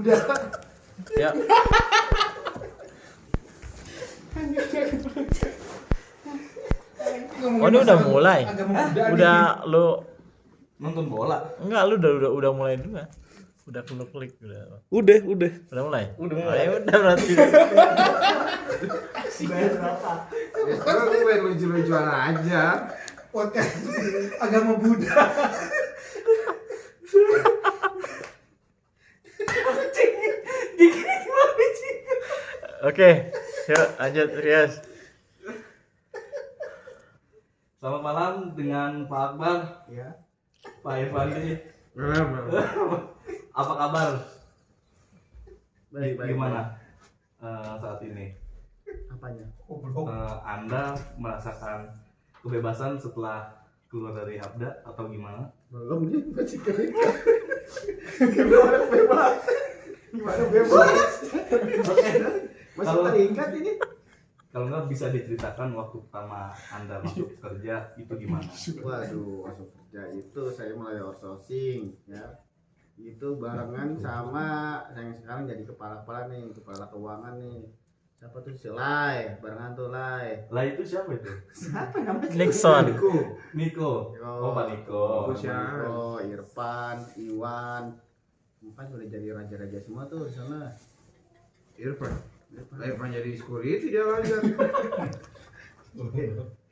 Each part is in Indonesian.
Buddha. Ya. Oh ini udah mulai. Udah lu Nonton bola. enggak lu udah mulai juga. Udah klik udah. Udah. Udah mulai. Udah Oh, mulai. ya udah berarti. Bayar berapa? Ya kalau lu main lucu-lucuan aja. Podcast agama Buddha. Oke. Yuk lanjut Rias. Selamat malam dengan Pak Akbar, Ya. Pak Irfandi. Kenapa? Apa kabar? Baik. Gimana saat ini? Apanya? Anda merasakan kebebasan setelah keluar dari Habda atau gimana? Belum nih, masih terikat. Gimana bebas? Gimana bebas? Masih Kalau- terikat ini? Kalau nggak bisa diceritakan waktu pertama Anda masuk kerja itu gimana? Waduh, masuk kerja itu saya mulai outsourcing ya. Itu barengan sama yang sekarang jadi kepala nih, kepala keuangan nih. Siapa tuh si Lai, barengan tuh Lai. Lah itu siapa itu? Siapa namanya? Nixon. Niko. Oh Pak Niko. Niko siapa? Niko, Irfan, Iwan. Kan udah jadi raja-raja semua tuh di sana. Irfan. Irfan jadi security dia lancar.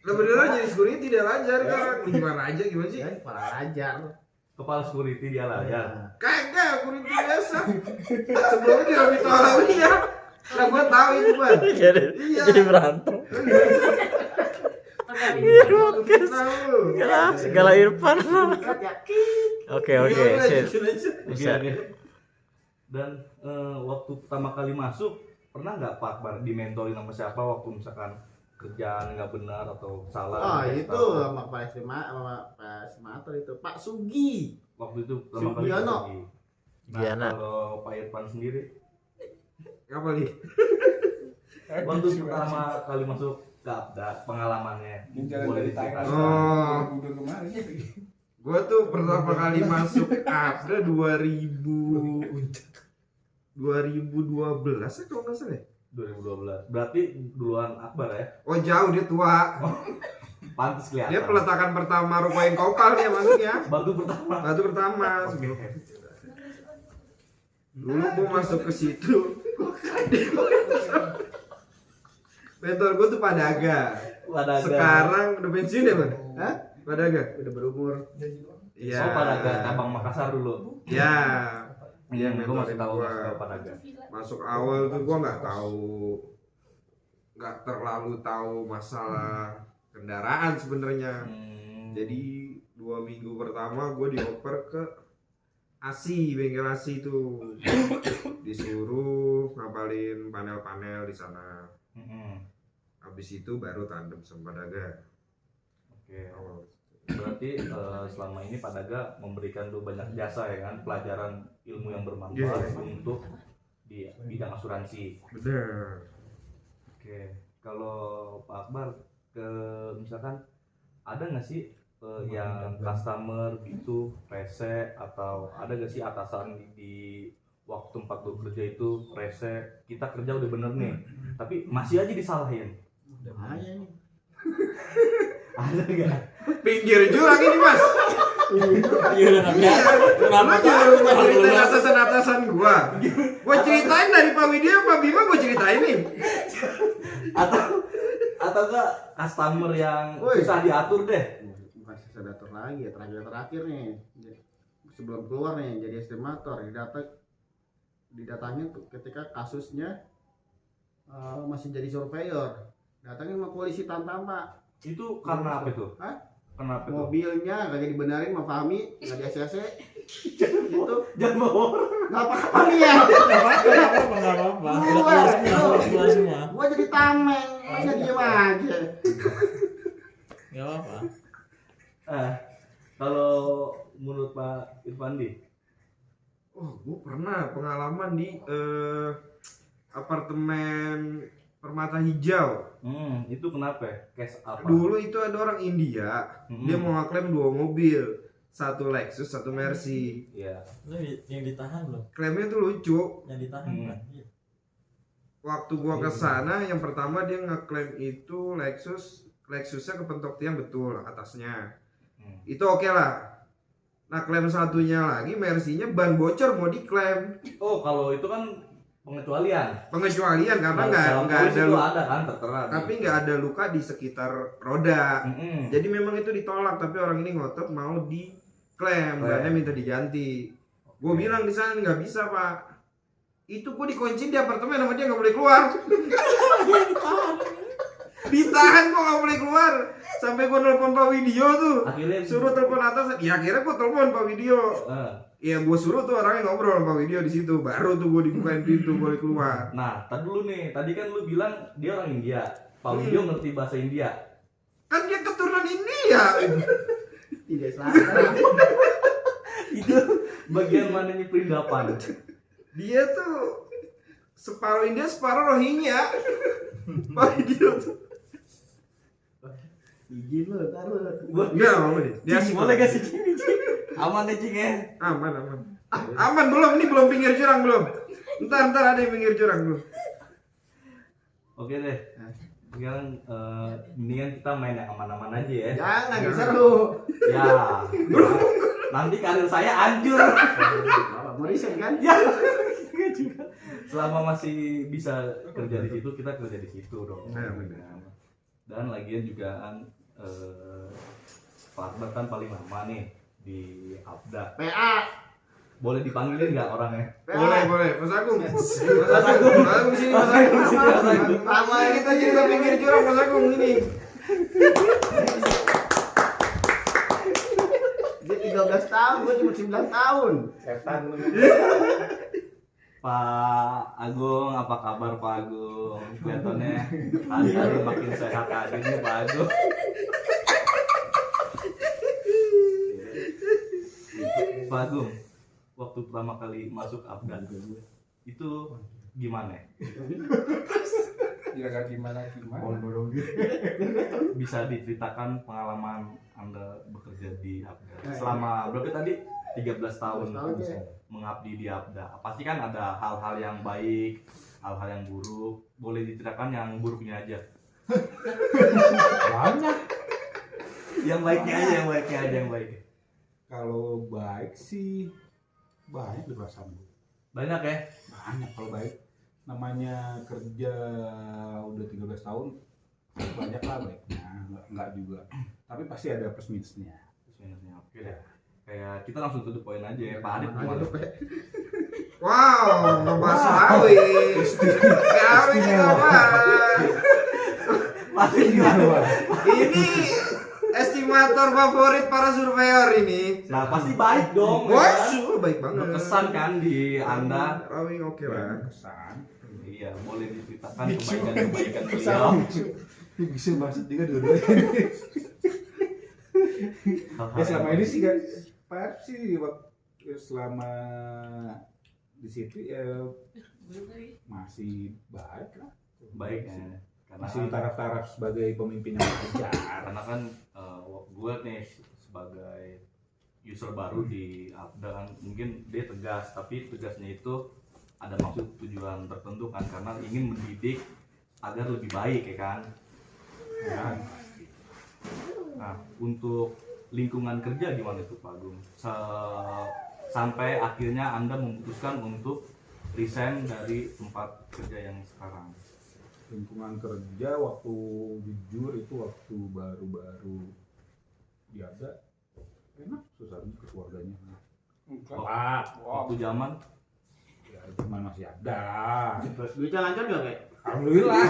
Lah beneran jadi security dia lancar kan? Gimana aja gimana sih? Ya, kepala raja. Kepala security dia lah ya. Kagak, security biasa. Sebelumnya di Robito Alawiyah. Lah gua tahu itu, Bang. jadi Iya. jadi berantem. Tahu. Segala Irfan. Terikat ya. Oke Iya, sip. lanjut aja. Bisa. Oke. Dan waktu pertama kali masuk pernah nggak Pak Akbar dimentorin sama siapa waktu misalkan kerjaan nggak benar atau salah? Oh dikasih itu tahu? sama Pak Estimator itu Pak Sugi. Waktu itu pertama kali Sugiono. pergi. Nah, Giana. kalau Pak Irfan sendiri Apa nih? waktu pertama kali masuk ke Abda pengalamannya boleh diceritakan? Oh, gua tuh pertama kali masuk Abda 2012 ya kalau nggak salah ya? 2012 berarti duluan Akbar ya? Oh jauh dia tua. Pantes kelihatan. Dia peletakan pertama rupain kopal dia masuknya. batu pertama. Batu pertama. Dulu gua masuk ke situ. Mentor gua tuh Padaga. Padaga. Sekarang udah pensiun ya, Bang? Hah? Padaga. Udah berumur. Iya. Oh Padaga cabang Makassar dulu. Ya. Iya, Dia gue masih tahu mentorin masih gua. tahu Padaga. Masuk awal tuh gua nggak terlalu tahu masalah kendaraan sebenarnya. Jadi 2 minggu pertama gue dioper ke ASI, bengkel ASI itu. Disuruh ngapalin panel-panel di sana. Habis itu baru tandem sama Padaga. Oke. Berarti selama ini Padaga memberikan lu banyak jasa ya kan, pelajaran ilmu yang bermanfaat untuk di bidang asuransi. Bener. Oke. Kalau Pak Akbar ke misalkan ada nggak sih yang customer gitu rese atau ada nggak sih atasan di waktu tempat lu kerja itu rese, kita kerja udah bener nih tapi masih aja disalahin? Udah bahaya nih. Ada nggak? Pinggir jurang ini, Mas. Iya udah Kenapa ceritain atasan-atasan gua? Gua ceritain dari Pak Widya, Pak Bima gua ceritain nih. atau enggak customer yang Woi. susah diatur deh? Bukan sedator lagi ya, terakhir nih. Sebelum keluar nih jadi estimator, didatangin tuh ketika kasusnya masih jadi surveyor. Datangin sama polisi Tantam, Pak. Itu karena apa itu? Hah? Kenapa itu? Mobilnya kagak dibenerin sama Fahmi, nggak di ACC. Gitu. Jangan bawa. Nggak apa-apa nih ya. Enggak apa-apa. Udah keluar semua. Gua jadi tameng, masa diem aja. Enggak apa-apa. Kalau menurut Pak Irfandi, Oh, gua pernah pengalaman di apartemen Permata Hijau. itu kenapa? Case apa? Dulu itu ada orang India, dia mau ngeklaim 2 mobil. satu Lexus, satu Mercy. Iya. Lu yang ditahan belum? Klaimnya tuh lucu. Yang ditahan Hmm. kan? Iya. Waktu gua ke sana yang pertama dia ngeklaim itu Lexusnya kepentok tiang betul atasnya. Itu oke lah. Nah, klaim satunya lagi Mercy-nya ban bocor mau diklaim. Oh, kalau itu kan pengecualian. Pengecualian karena Dalam nggak polis ada itu luka, ada kan tertera. tapi nggak ada luka di sekitar roda. Mm-mm. Jadi memang itu ditolak, tapi orang ini ngotot mau diklaim, bannya minta diganti. Gue bilang di sana nggak bisa pak. Itu gue dikunciin di apartemen sama dia nggak boleh keluar. Ditahan kok nggak boleh keluar. Sampai gue nelpon Pak Widyo tuh. Akhirnya Suruh telepon atas. Ya akhirnya gue telepon Pak Widyo. Ya gue suruh tuh orangnya ngobrol sama Pak Widyo di situ. Baru tuh gue dibukain pintu boleh keluar. Nah, tadi dulu nih. Tadi kan lu bilang dia orang India. Pak Widyo ngerti bahasa India. Kan dia keturunan India. Tidak selatan. Itu bagian mananya perindapan. Dia tuh separuh India, separuh Rohingya. Pak Widyo tuh. Izin lo, taruh. Enggak mau deh. Dia Cing, boleh gak sih Cing? Aman deh Cing ya. Aman. Aman belum? Ini belum pinggir jurang belum? Ntar ada yang pinggir jurang belum? Oke deh. Sekarang mendingan kita main yang aman-aman aja ya. Jangan seru. Ya. Nanti karir saya hancur. Mau riset kan? Ya. Selama masih bisa kerja di situ, kita kerja di situ dong. Ya, benar. Dan lagian juga kan Pak Akbar kan paling lama nih di Abda. PA. Boleh dipanggilin nggak orangnya? Boleh. Mas Agung sini, Mas Agung. Lama kita cerita pinggir jurang, Mas Agung ini. Dia 13 tahun, gue cuma 9 tahun. Setan lu. Pak Agung, apa kabar Pak Agung? Kelihatannya hari-hari makin sehat aja nih Pak Agung. Pak Agung, waktu pertama kali masuk Afgan itu gimana? Ya gimana. Bisa diceritakan pengalaman Anda bekerja di Afgan selama berapa tadi? 13 tahun 13 tahun, ya. mengabdi di Abda. Pasti kan ada hal-hal yang baik, hal-hal yang buruk. Boleh diceritakan yang buruknya aja. Banyak. Yang baiknya aja, yang baik. Kalau baik sih banyak di perasaan gue. Banyak ya? Banyak kalau baik. Namanya kerja udah 13 tahun banyak lah baiknya, enggak juga. Tapi pasti ada plus minusnya. Minusnya oke deh. Kayak kita langsung to the point aja ya. Pak Adit gimana? Wow, ngebahas sawit. Sawit kita Pak. Pak Adit gimana? Ini estimator favorit para surveyor ini. Nah pasti baik dong. Wah, ya kan? baik banget. Berkesan kan di Anda. Rawing oke lah. Kesan. Iya, boleh diceritakan kebaikan-kebaikan beliau. Bisa maksud juga dua-duanya. Ya selama ini sih kan Pak sih waktu selama di situ ya masih baik lah. Baik ya. Karena Masih kan, taraf-taraf sebagai pemimpin yang wajar. karena kan gue nih sebagai user baru di Abda kan mungkin dia tegas, tapi tegasnya itu ada maksud tujuan tertentu kan, karena ingin mendidik agar lebih baik ya kan. Ya. Nah untuk lingkungan kerja gimana tuh Pak Agung? Sampai akhirnya Anda memutuskan untuk resign dari tempat kerja yang sekarang. Lingkungan kerja waktu jujur itu waktu baru-baru ada enak susahnya ke keluarganya. Waktu zaman Ya cuman masih ada. Duitnya lancar gak kayak? Alhamdulillah.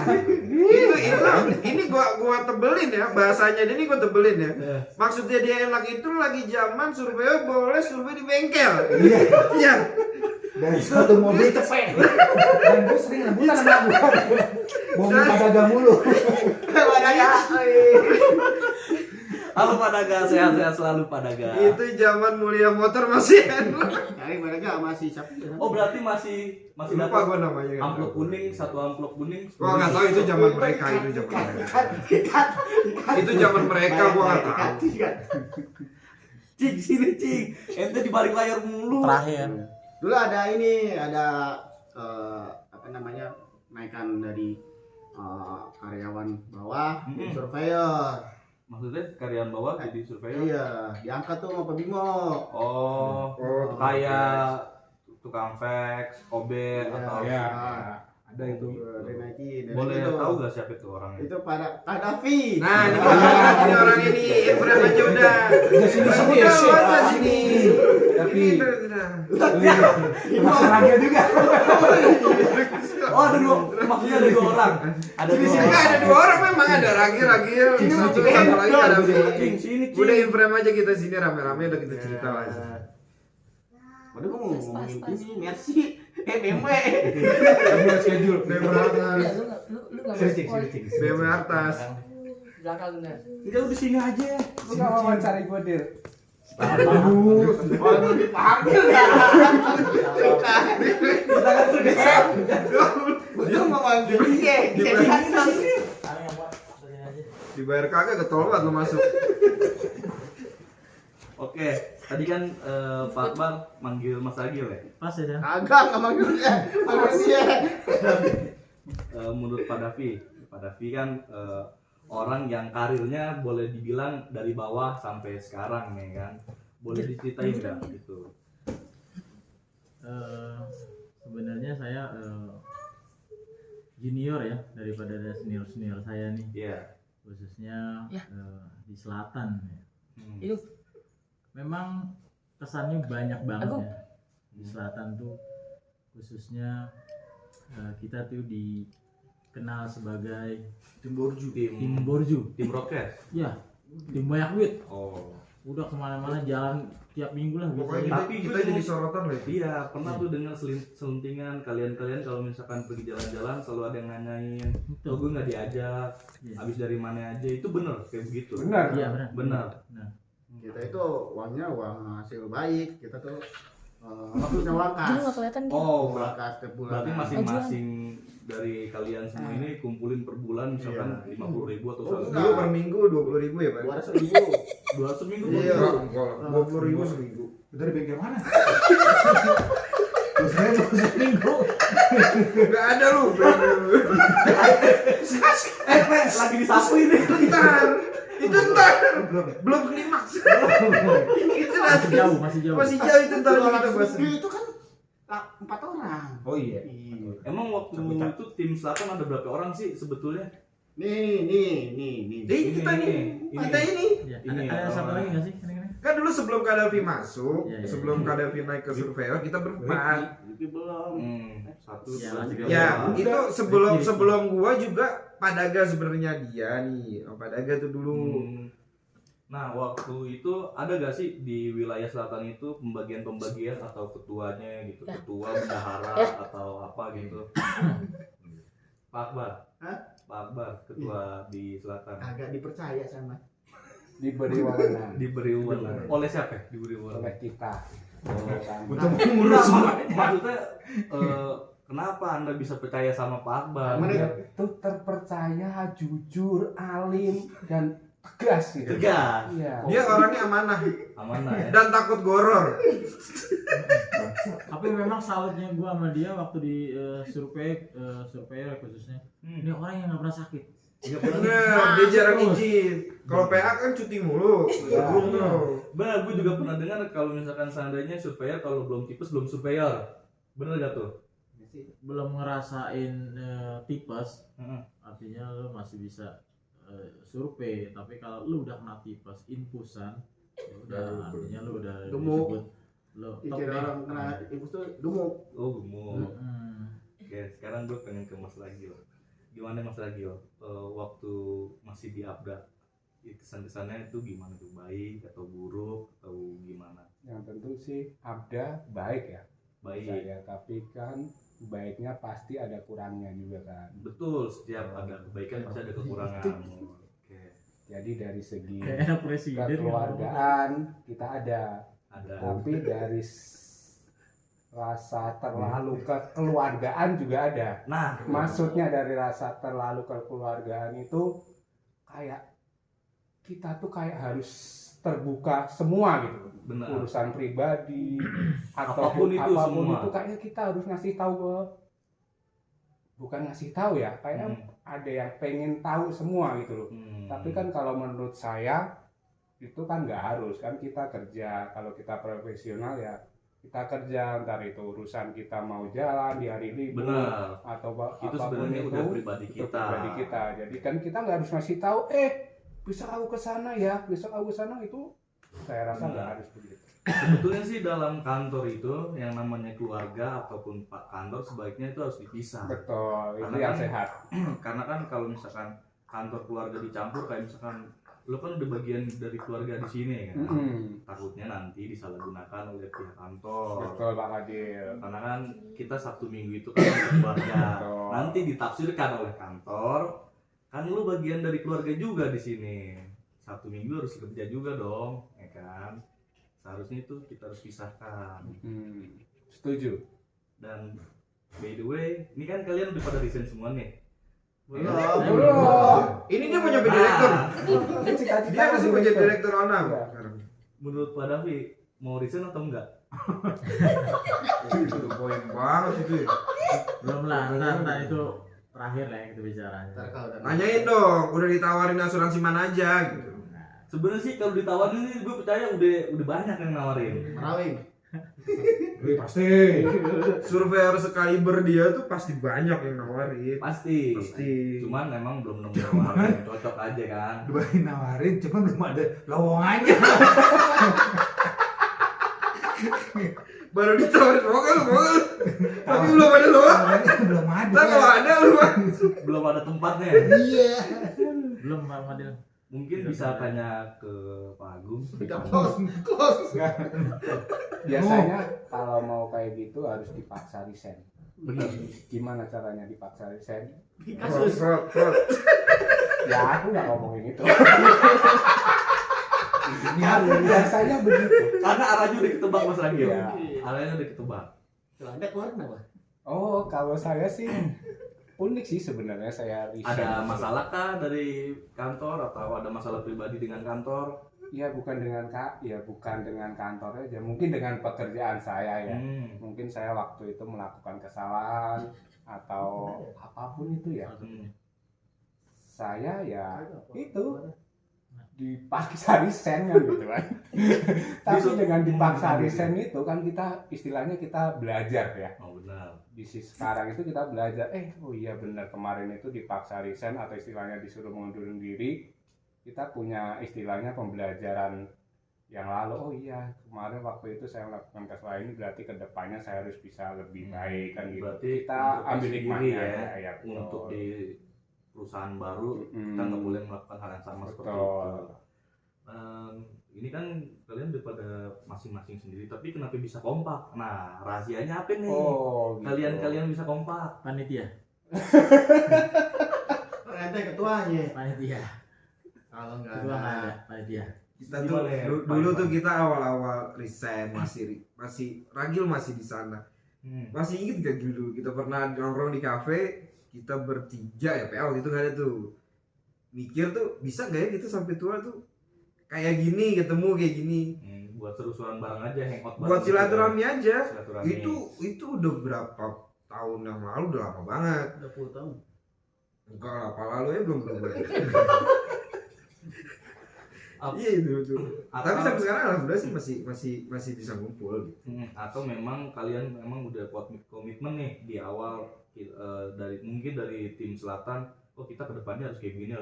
Ini gua tebelin ya bahasanya dia, ini gua tebelin ya. Maksudnya dia enak itu lagi zaman survei boleh survei di bengkel. Iya. Dan satu mobil cepet. Dan gue sering rebutan sama gue. Mobil pada mulu. halo Pak Daga, sehat-sehat selalu Pak Daga. Itu zaman mulia motor masih enak. Cari mereka masih siapa? Oh berarti masih Lupa dapat gua namanya. amplop kuning, satu amplop kuning. Gua nggak tahu itu zaman mereka, Ikat. Itu zaman mereka gua nggak tahu. Cing, sini Cing. Ente di balik layar mulu. Terakhir. Dulu ada ini, ada apa namanya, naikan dari karyawan bawah jadi surveyor. Maksudnya karyawan bawah jadi surveyor? Iya, diangkat tuh sama Pak Bimo. Oh, kayak tukang fax, kober Iya. atau Ya, ada itu. Dinaikin. boleh tahu gak siapa itu orangnya? Itu pada Kadafi. Nah, ini ini orang ini Efrem aja udah. Udah sini Udah, sih. udah, sini. Tapi Ini udah. masalahnya juga. Oh, ada dua, maksudnya ada dua orang. Ada Di dua sini orang. ada 2 orang memang, ada Ragi Ini satu mah lagi ada Cing, sini Cing. Udah Efrem aja kita sini rame-rame udah kita cerita lah. Padahal gua mau ngomongin ini, Mercy, BMW. Udah schedule. BMW atas. Lu nggak Sini, mau sini. BMW atas. belakang bener. Udah di sini aja. Lu enggak wawancara gue, Dir. Orang dipanggil ya. Kita kan tergeser. Gua mau manggil dia. Dibayar kagak getol banget lu masuk. Oke, tadi kan Pak Akbar manggil Mas Agil ya. Pas ya. Kagak enggak manggil dia. Manggil dia. Menurut Pak Davi kan orang yang karirnya boleh dibilang dari bawah sampai sekarang nih kan. Boleh diceritain nggak gitu? Sebenarnya saya junior ya daripada senior saya nih, Iya. khususnya Ya. di selatan. Ya. Itu Memang kesannya banyak banget Agung. ya di selatan tuh, khususnya kita tuh dikenal sebagai tim borju. Tim Roket. Ya, tim banyak duit. Oh. Udah kemana-mana jalan tiap minggu lah Pokoknya biasanya. Tapi kita gue jadi mau- sorotan lah. Iya, pernah tuh dengar selentingan kalian kalau misalkan pergi jalan-jalan selalu ada yang nanyain, "Oh, gue nggak diajak, Iya. habis dari mana aja." Itu bener kayak begitu. Benar. Iya benar. Benar. Nah, Kita itu uangnya uang hasil baik. Kita tuh punya uang jadi nggak kas. kelihatan gitu. Oh, Uang kas tiap bulan. berarti masing-masing dari kalian semua ini kumpulin per bulan misalkan Iya. 50.000 atau Oh, 100.000. Dulu per minggu 20.000 ya, Pak? 200.000. 200 minggu. Iya. Bro. 20.000 seminggu. Udah di bengkel mana? Enggak ada lu. Lagi disapu ini. Itu ntar. Belum klimaks. Itu masih nanti. jauh, masih jauh. Masih jauh itu ntar kita 200 bahas. ribu itu kan 4 orang. Oh iya. Emang waktu itu tim selatan ada berapa orang sih sebetulnya? Nih. Jadi kita nih, Ini. kita ini. Ya, Ini ada ya, satu orang. lagi nggak sih? Kira-kira? Kan dulu sebelum Kadafi masuk, Iya, iya. sebelum Kadafi naik ke surveyor, kita berempat. Tapi belum. Satu, Ya, dua, masih tiga, Ya, empat. itu sebelum gua juga Padaga sebenarnya dia nih. Oh, Padaga tuh dulu. Nah, waktu itu ada gak sih di wilayah selatan itu pembagian atau ketuanya gitu, Ya. ketua bendahara atau apa gitu? Pak Akbar, Hah? Pak Akbar, ketua di selatan. Agak dipercaya sama. Diberi wewenang Diberi wewenang oleh siapa? Diberi wewenang. oleh kita. Untuk Nah, mengurus semua. maksudnya kenapa Anda bisa percaya sama Pak Akbar? Mereka- Itu terpercaya, jujur, alim, dan tegas gitu. Tegas, Iya. Dia orangnya amanah amanah ya. dan takut goror. Tapi memang salutnya gua sama dia waktu di surveyor khususnya. Ini orang yang nggak pernah sakit. Bener, dia jarang izin. Kalau PA kan cuti mulu. Belum tuh. Benar, gue juga pernah dengar kalau misalkan seandainya surveyor kalau belum tipes belum surveyor. Bener gak tuh? Belum ngerasain tipes, Heeh. artinya lu masih bisa survei. Tapi kalau lu udah kena tipes, infusan, ya udah artinya lu udah Gemuk. disebut lu top Pikir deh. orang kena ibu tuh gemuk. Oh, gemuk. Hmm. Oke, sekarang gue pengen ke Mas Lagil. Gimana Mas Lagil? Waktu masih di Abda, kesan-kesannya itu gimana tuh? Baik atau buruk atau gimana? Yang tentu sih Abda baik ya. Baik. Saya, tapi kan baiknya pasti ada kurangnya juga kan. Betul, setiap ada kebaikan pasti ada kekurangan. Oke. Jadi dari segi Kayak anak presiden. kekeluargaan kita ada, Ada. tapi dari rasa terlalu kekeluargaan juga ada. Nah, Maksudnya dari rasa terlalu kekeluargaan itu kayak kita tuh kayak harus terbuka semua gitu. Benar. Urusan pribadi Apapun ataupun itu apapun semua. itu kayaknya kita harus ngasih tahu bukan ngasih tahu ya, kayak ada yang pengen tahu semua gitu loh. Tapi kan kalau menurut saya itu kan nggak harus, kan kita kerja, kalau kita profesional ya kita kerja, ntar itu urusan kita mau jalan di hari libur Benar. atau Itu apapun sebenarnya itu udah pribadi itu kita. pribadi kita. Jadi kan kita nggak harus ngasih tahu besok aku ke sana ya, besok aku ke sana, itu saya rasa nggak harus begitu. Sebetulnya sih dalam kantor itu yang namanya keluarga ataupun pak kantor sebaiknya itu harus dipisah. Betul, itu Karena yang kan- sehat. Karena kan kalau misalkan kantor keluarga dicampur, kayak misalkan lo kan udah bagian dari keluarga di sini ya kan. Takutnya nanti disalahgunakan oleh pihak kantor. Betul Pak Fadil. Karena kan kita Sabtu Minggu itu kan ada keluarga. Betul. Nanti ditafsirkan oleh kantor, kan lu bagian dari keluarga juga di sini. Sabtu Minggu harus kerja juga dong, ya kan? Seharusnya itu kita harus pisahkan. Setuju. Dan by the way, ini kan kalian udah pada resign semua nih. Belum. Ini dia mau nyampe direktur. Ini cita-cita Dia harus mau jadi direktur Onam. Iya. Sekarang. Menurut Pak Davi, mau resign atau enggak? Itu poin banget itu. Belum lah, ntar itu terakhir lah yang kita bicara. Ntar kalau udah Nanyain dong, udah ditawarin asuransi mana aja gitu. Sebenarnya sih kalau ditawarin ini gue percaya udah banyak yang nawarin. Merawing. Wih, pasti. Surveyor sekaliber dia tuh pasti banyak yang nawarin. Pasti. Pasti. Cuman memang belum nemu orang yang cocok aja kan. Duain nawarin, cuma belum ada lowongannya. Baru ditawarin mau lu. Tapi belum ada lowongan. Belum ada. Ntar kalau ada lu mah. Belum ada tempatnya. Iya. Belum Pak Fadil. Mungkin bisa tanya ke Pak Agung. Udah close. Biasanya kalau mau kayak gitu harus dipaksa resign. Bener. Gimana caranya dipaksa resign? Kasus. Frot. Ya aku nggak ngomongin itu. Ya, biasanya begitu. Karena arahnya udah ketebak Mas Ragil. Iya. Arahnya udah ketebak. Kalau Anda keluar kenapa? Oh, kalau saya sih unik sih sebenarnya saya resign. Ada masalah kah dari kantor atau ada masalah pribadi dengan kantor? Ya bukan dengan bukan dengan kantor aja, mungkin dengan pekerjaan saya ya. Mungkin saya waktu itu melakukan kesalahan atau apapun itu ya. Saya ya itu dipaksa resign kan gitu kan. Tapi dengan dipaksa resign itu kan kita istilahnya kita belajar ya. Oh benar. Di sekarang itu kita belajar, oh iya benar kemarin itu dipaksa resign atau istilahnya disuruh mengundurkan diri. Kita punya istilahnya pembelajaran yang lalu, oh iya kemarin waktu itu saya melakukan kesalahan ini, berarti kedepannya saya harus bisa lebih baik kan gitu. Berarti Kita untuk ambil sendiri hikmahnya ya, betul. untuk di perusahaan baru kita nggak boleh melakukan hal yang sama seperti Betul. itu. Ini kan kalian udah pada masing-masing sendiri, tapi kenapa bisa kompak? Nah rahasianya apa nih? Oh, gitu. Kalian bisa kompak. Panitia. Anda ketuanya. Panitia. Kalau nggak Kedua nggak ada. ada panitia. Kita tuh dulu tuh kita awal-awal resign masih Ragil masih di sana. Masih inget gak dulu kita pernah nongkrong di kafe, kita bertiga ya PL gitu nggak ada tuh. Mikir tuh bisa gak ya kita sampai tua tuh kayak gini, ketemu kayak gini. Buat seru-seruan bareng aja, hangout bareng. Buat silaturahmi aja. Silaturahmi. Itu udah berapa tahun yang lalu, udah lama banget. Udah 10 tahun. Enggak lah, apa lalu ya belum. Iya itu. Tapi sampai sekarang alhamdulillah sih masih bisa ngumpul gitu. Atau memang kalian memang udah komitmen nih di awal mungkin dari tim selatan, oh kita kedepannya harus kayak gini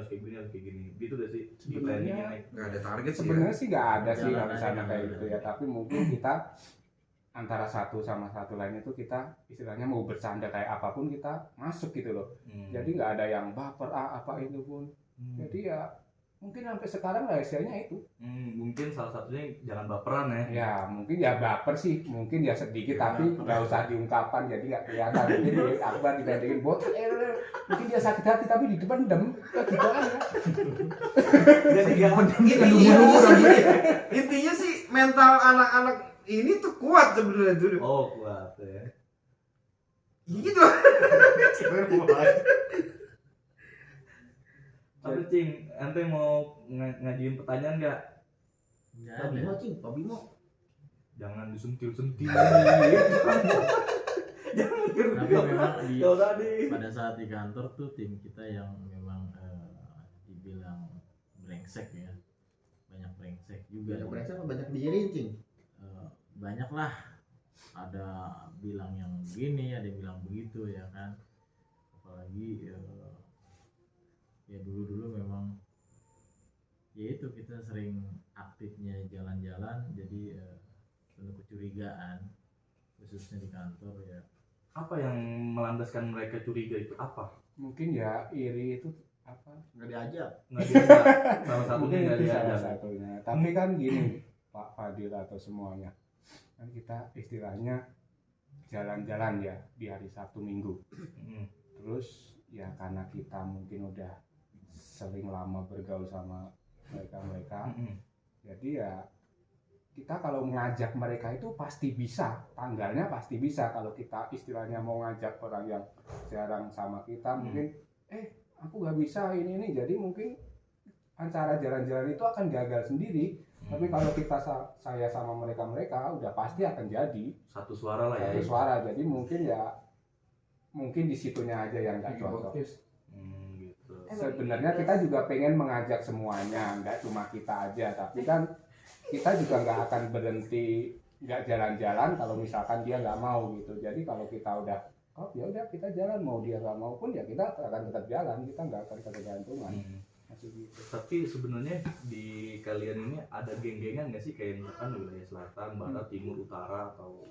gitu deh sih di planningnya nih. Nggak ada target sih ya. Sebenarnya sih nggak ada sih Jalan kalau misalnya aja, kayak jalan gitu aja. ya, tapi mungkin kita antara satu sama satu lain itu kita istilahnya mau bercanda kayak apapun kita masuk gitu loh. Jadi nggak ada yang baper apa itu pun. Jadi ya mungkin sampai sekarang rahasianya itu. Mungkin salah satunya jangan baperan ya. Ya mungkin ya baper sih, mungkin ya sedikit tapi nggak usah diungkapkan jadi nggak kelihatan. Jadi Akbar dibandingin botak, mungkin dia sakit hati tapi di depan dem, gitu aja. Jadi gak Intinya sih mental anak-anak ini tuh kuat sebenarnya dulu. Oh kuat ya. Gitu. Tapi Cing, ente mau ngajuin pertanyaan nggak? Nggak Pak ada. Bimo cing, Pak Bimo. Jangan disentil-sentil. Tapi memang di Ya udah deh. pada saat di kantor tuh tim kita yang memang dibilang brengsek ya, banyak brengsek juga. Banyak brengsek apa banyak diirin cing? Banyak lah, ada bilang yang begini, ada yang bilang begitu ya kan. Apalagi ya dulu memang ya itu kita sering aktifnya jalan-jalan, jadi penuh kecurigaan khususnya di kantor ya. Apa yang melandaskan mereka curiga itu apa? Mungkin ya iri itu apa? Nggak diajak. Nggak diajak. Salah satunya Mungkin nggak itu salah diajak. satunya. Tapi kan gini, Pak Fadil atau semuanya, kan kita istilahnya jalan-jalan ya di hari Sabtu Minggu. Terus ya karena kita mungkin udah sering lama bergaul sama mereka, jadi ya kita kalau mengajak mereka itu pasti bisa, tanggalnya pasti bisa. Kalau kita istilahnya mau ngajak orang yang jarang sama kita, mungkin aku nggak bisa ini, jadi mungkin acara jalan-jalan itu akan gagal sendiri. Tapi kalau kita saya sama mereka udah pasti akan jadi Satu suara lah ya. satu suara. Jadi mungkin di situnya aja yang nggak cocok. Gitu. Sebenarnya kita juga pengen mengajak semuanya, nggak cuma kita aja. Tapi kan kita juga nggak akan berhenti nggak jalan-jalan kalau misalkan dia nggak mau gitu. Jadi kalau kita udah ya udah kita jalan, mau dia nggak mau pun ya kita akan tetap jalan, kita nggak akan ketergantungan. Masih gitu. Tapi sebenarnya di kalian ini ada geng-gengan nggak sih, kayak misalkan wilayah selatan, barat, timur, utara atau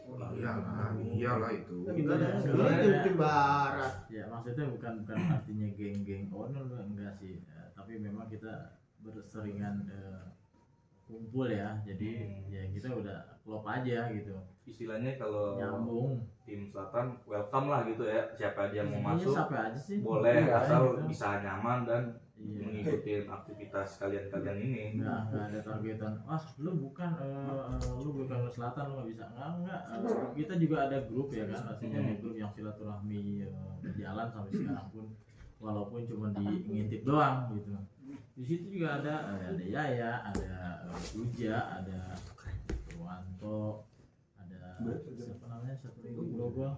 Iyalah itu. Gitu ya, Ini sebenarnya tim barat. ya maksudnya bukan artinya geng-geng owner enggak sih. Tapi memang kita berseringan kumpul ya, jadi ya kita udah klop aja gitu, istilahnya kalau nyambung. tim selatan welcome lah gitu ya, siapa aja yang mau Iya, masuk siapa aja sih boleh Iya, asal gitu. bisa nyaman dan Iya. mengikuti aktivitas kalian ini. Nggak ada targetan, lu bukan lu selatan, lu nggak bisa, enggak. Kita juga ada grup ya kan, artinya ada grup yang silaturahmi berjalan sampai sekarang pun, walaupun cuma ngintip doang gitu. Di situ juga ada Yaya, ada Uja, ada Purwanto, ada siapa namanya satu lagi Grogol,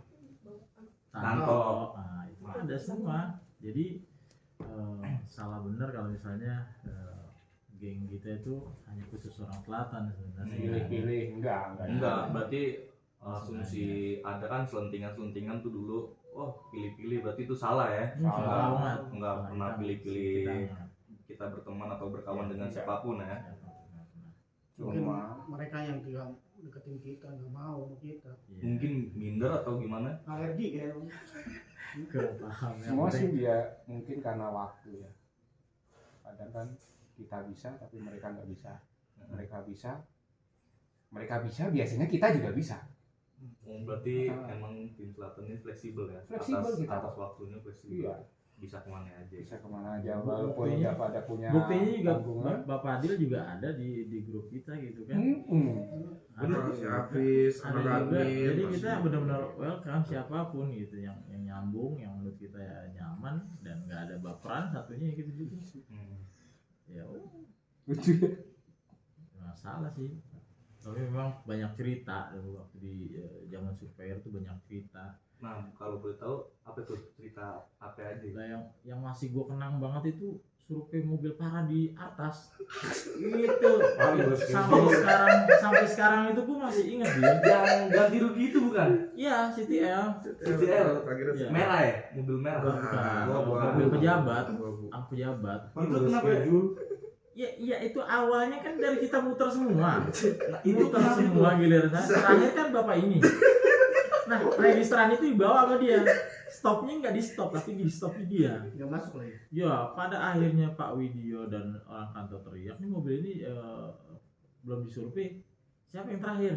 Tanto. Nah itu ada semua. Jadi salah benar kalau misalnya geng kita itu hanya khusus orang selatan sebenarnya. Pilih-pilih Enggak, berarti asumsi ada kan selentingan tuh dulu, oh pilih-pilih berarti itu salah ya. Salah banget. Nggak Salah, pernah kita- pilih-pilih kita- kita berteman atau berkawan dengan siapapun ya. Mungkin Cuma mereka yang tidak deketin kita nggak mau sama kita. Iya. Mungkin minder atau gimana? Alergi kayak. Kurang paham ya. semua sih dia mungkin karena waktu ya. Kadang kan kita bisa tapi mereka nggak bisa. Mereka bisa biasanya kita juga bisa. Oh, berarti emang tim selatan ini fleksibel ya. Fleksibel kita. atas waktunya fleksibel. Iya. Bisa kemana aja. Bisa kemana aja walaupun Buktinya- udah pada punya Buktinya juga tanggungan. Bapak Adil juga ada di grup kita gitu kan. Bener, si Hafiz, ada anak juga. admin, Jadi masih- kita benar-benar welcome siapapun gitu yang nyambung, yang menurut kita ya nyaman dan nggak ada baperan satunya gitu juga. Ya Lucu ya. masalah sih. Tapi memang banyak cerita dulu waktu di zaman surveyor tuh banyak cerita. Nah, kalau boleh tahu apa tuh cerita apa aja? Nah, yang masih gue kenang banget itu survei mobil parah di atas. Itu sampai sekarang itu gue masih ingat dia. Yang ganti rugi itu bukan? Iya, CTL. CTL. Akhirnya Iya. Merah ya? Mobil merah. Bukan. Mobil pejabat. Pejabat. Itu kenapa ya? Ya itu awalnya kan dari kita muter semua. Itu Muter kenapa semua giliran. Terakhir kan bapak ini. Nah, registeran itu dibawa sama dia. Stopnya nggak di stop, tapi di stop dia. Nggak masuk lagi. Ya, pada akhirnya Pak Widyo dan orang kantor teriak, nih mobil ini belum disurvei. Siapa yang terakhir?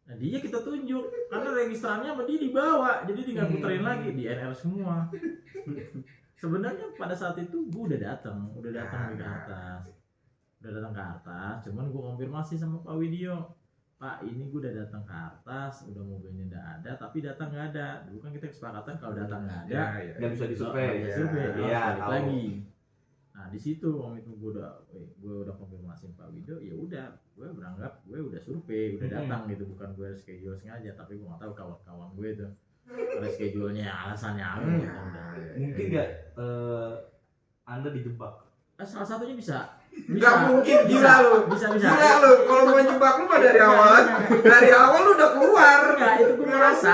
Nah, dia kita tunjuk karena registerannya sama dia dibawa, jadi tinggal puterin lagi di NR semua. Sebenarnya pada saat itu gue udah datang ke atas. Cuman gue konfirmasi sama Pak Widyo. Pak, ini gue udah datang ke atas, udah mobilnya udah ada, tapi data nggak ada. Dulu kan kita kesepakatan kalau data nggak ada, Nggak bisa disurvei. nggak bisa disurvei, harus Iya, balik tahu. lagi. Nah Nah di situ waktu itu gue udah konfirmasi Pak Wido, ya udah gue beranggap gue udah survei, udah datang gitu, bukan gue schedule sengaja, tapi gue nggak tahu kawan-kawan gue itu karena schedule-nya alasannya apa gitu. Mungkin nggak Anda dijebak? Salah satunya bisa. Nggak mungkin, gila lu. Bisa. Gila lu, kalau mau jebak lu mah dari awal. Dari awal lu udah keluar. Enggak, itu gue merasa,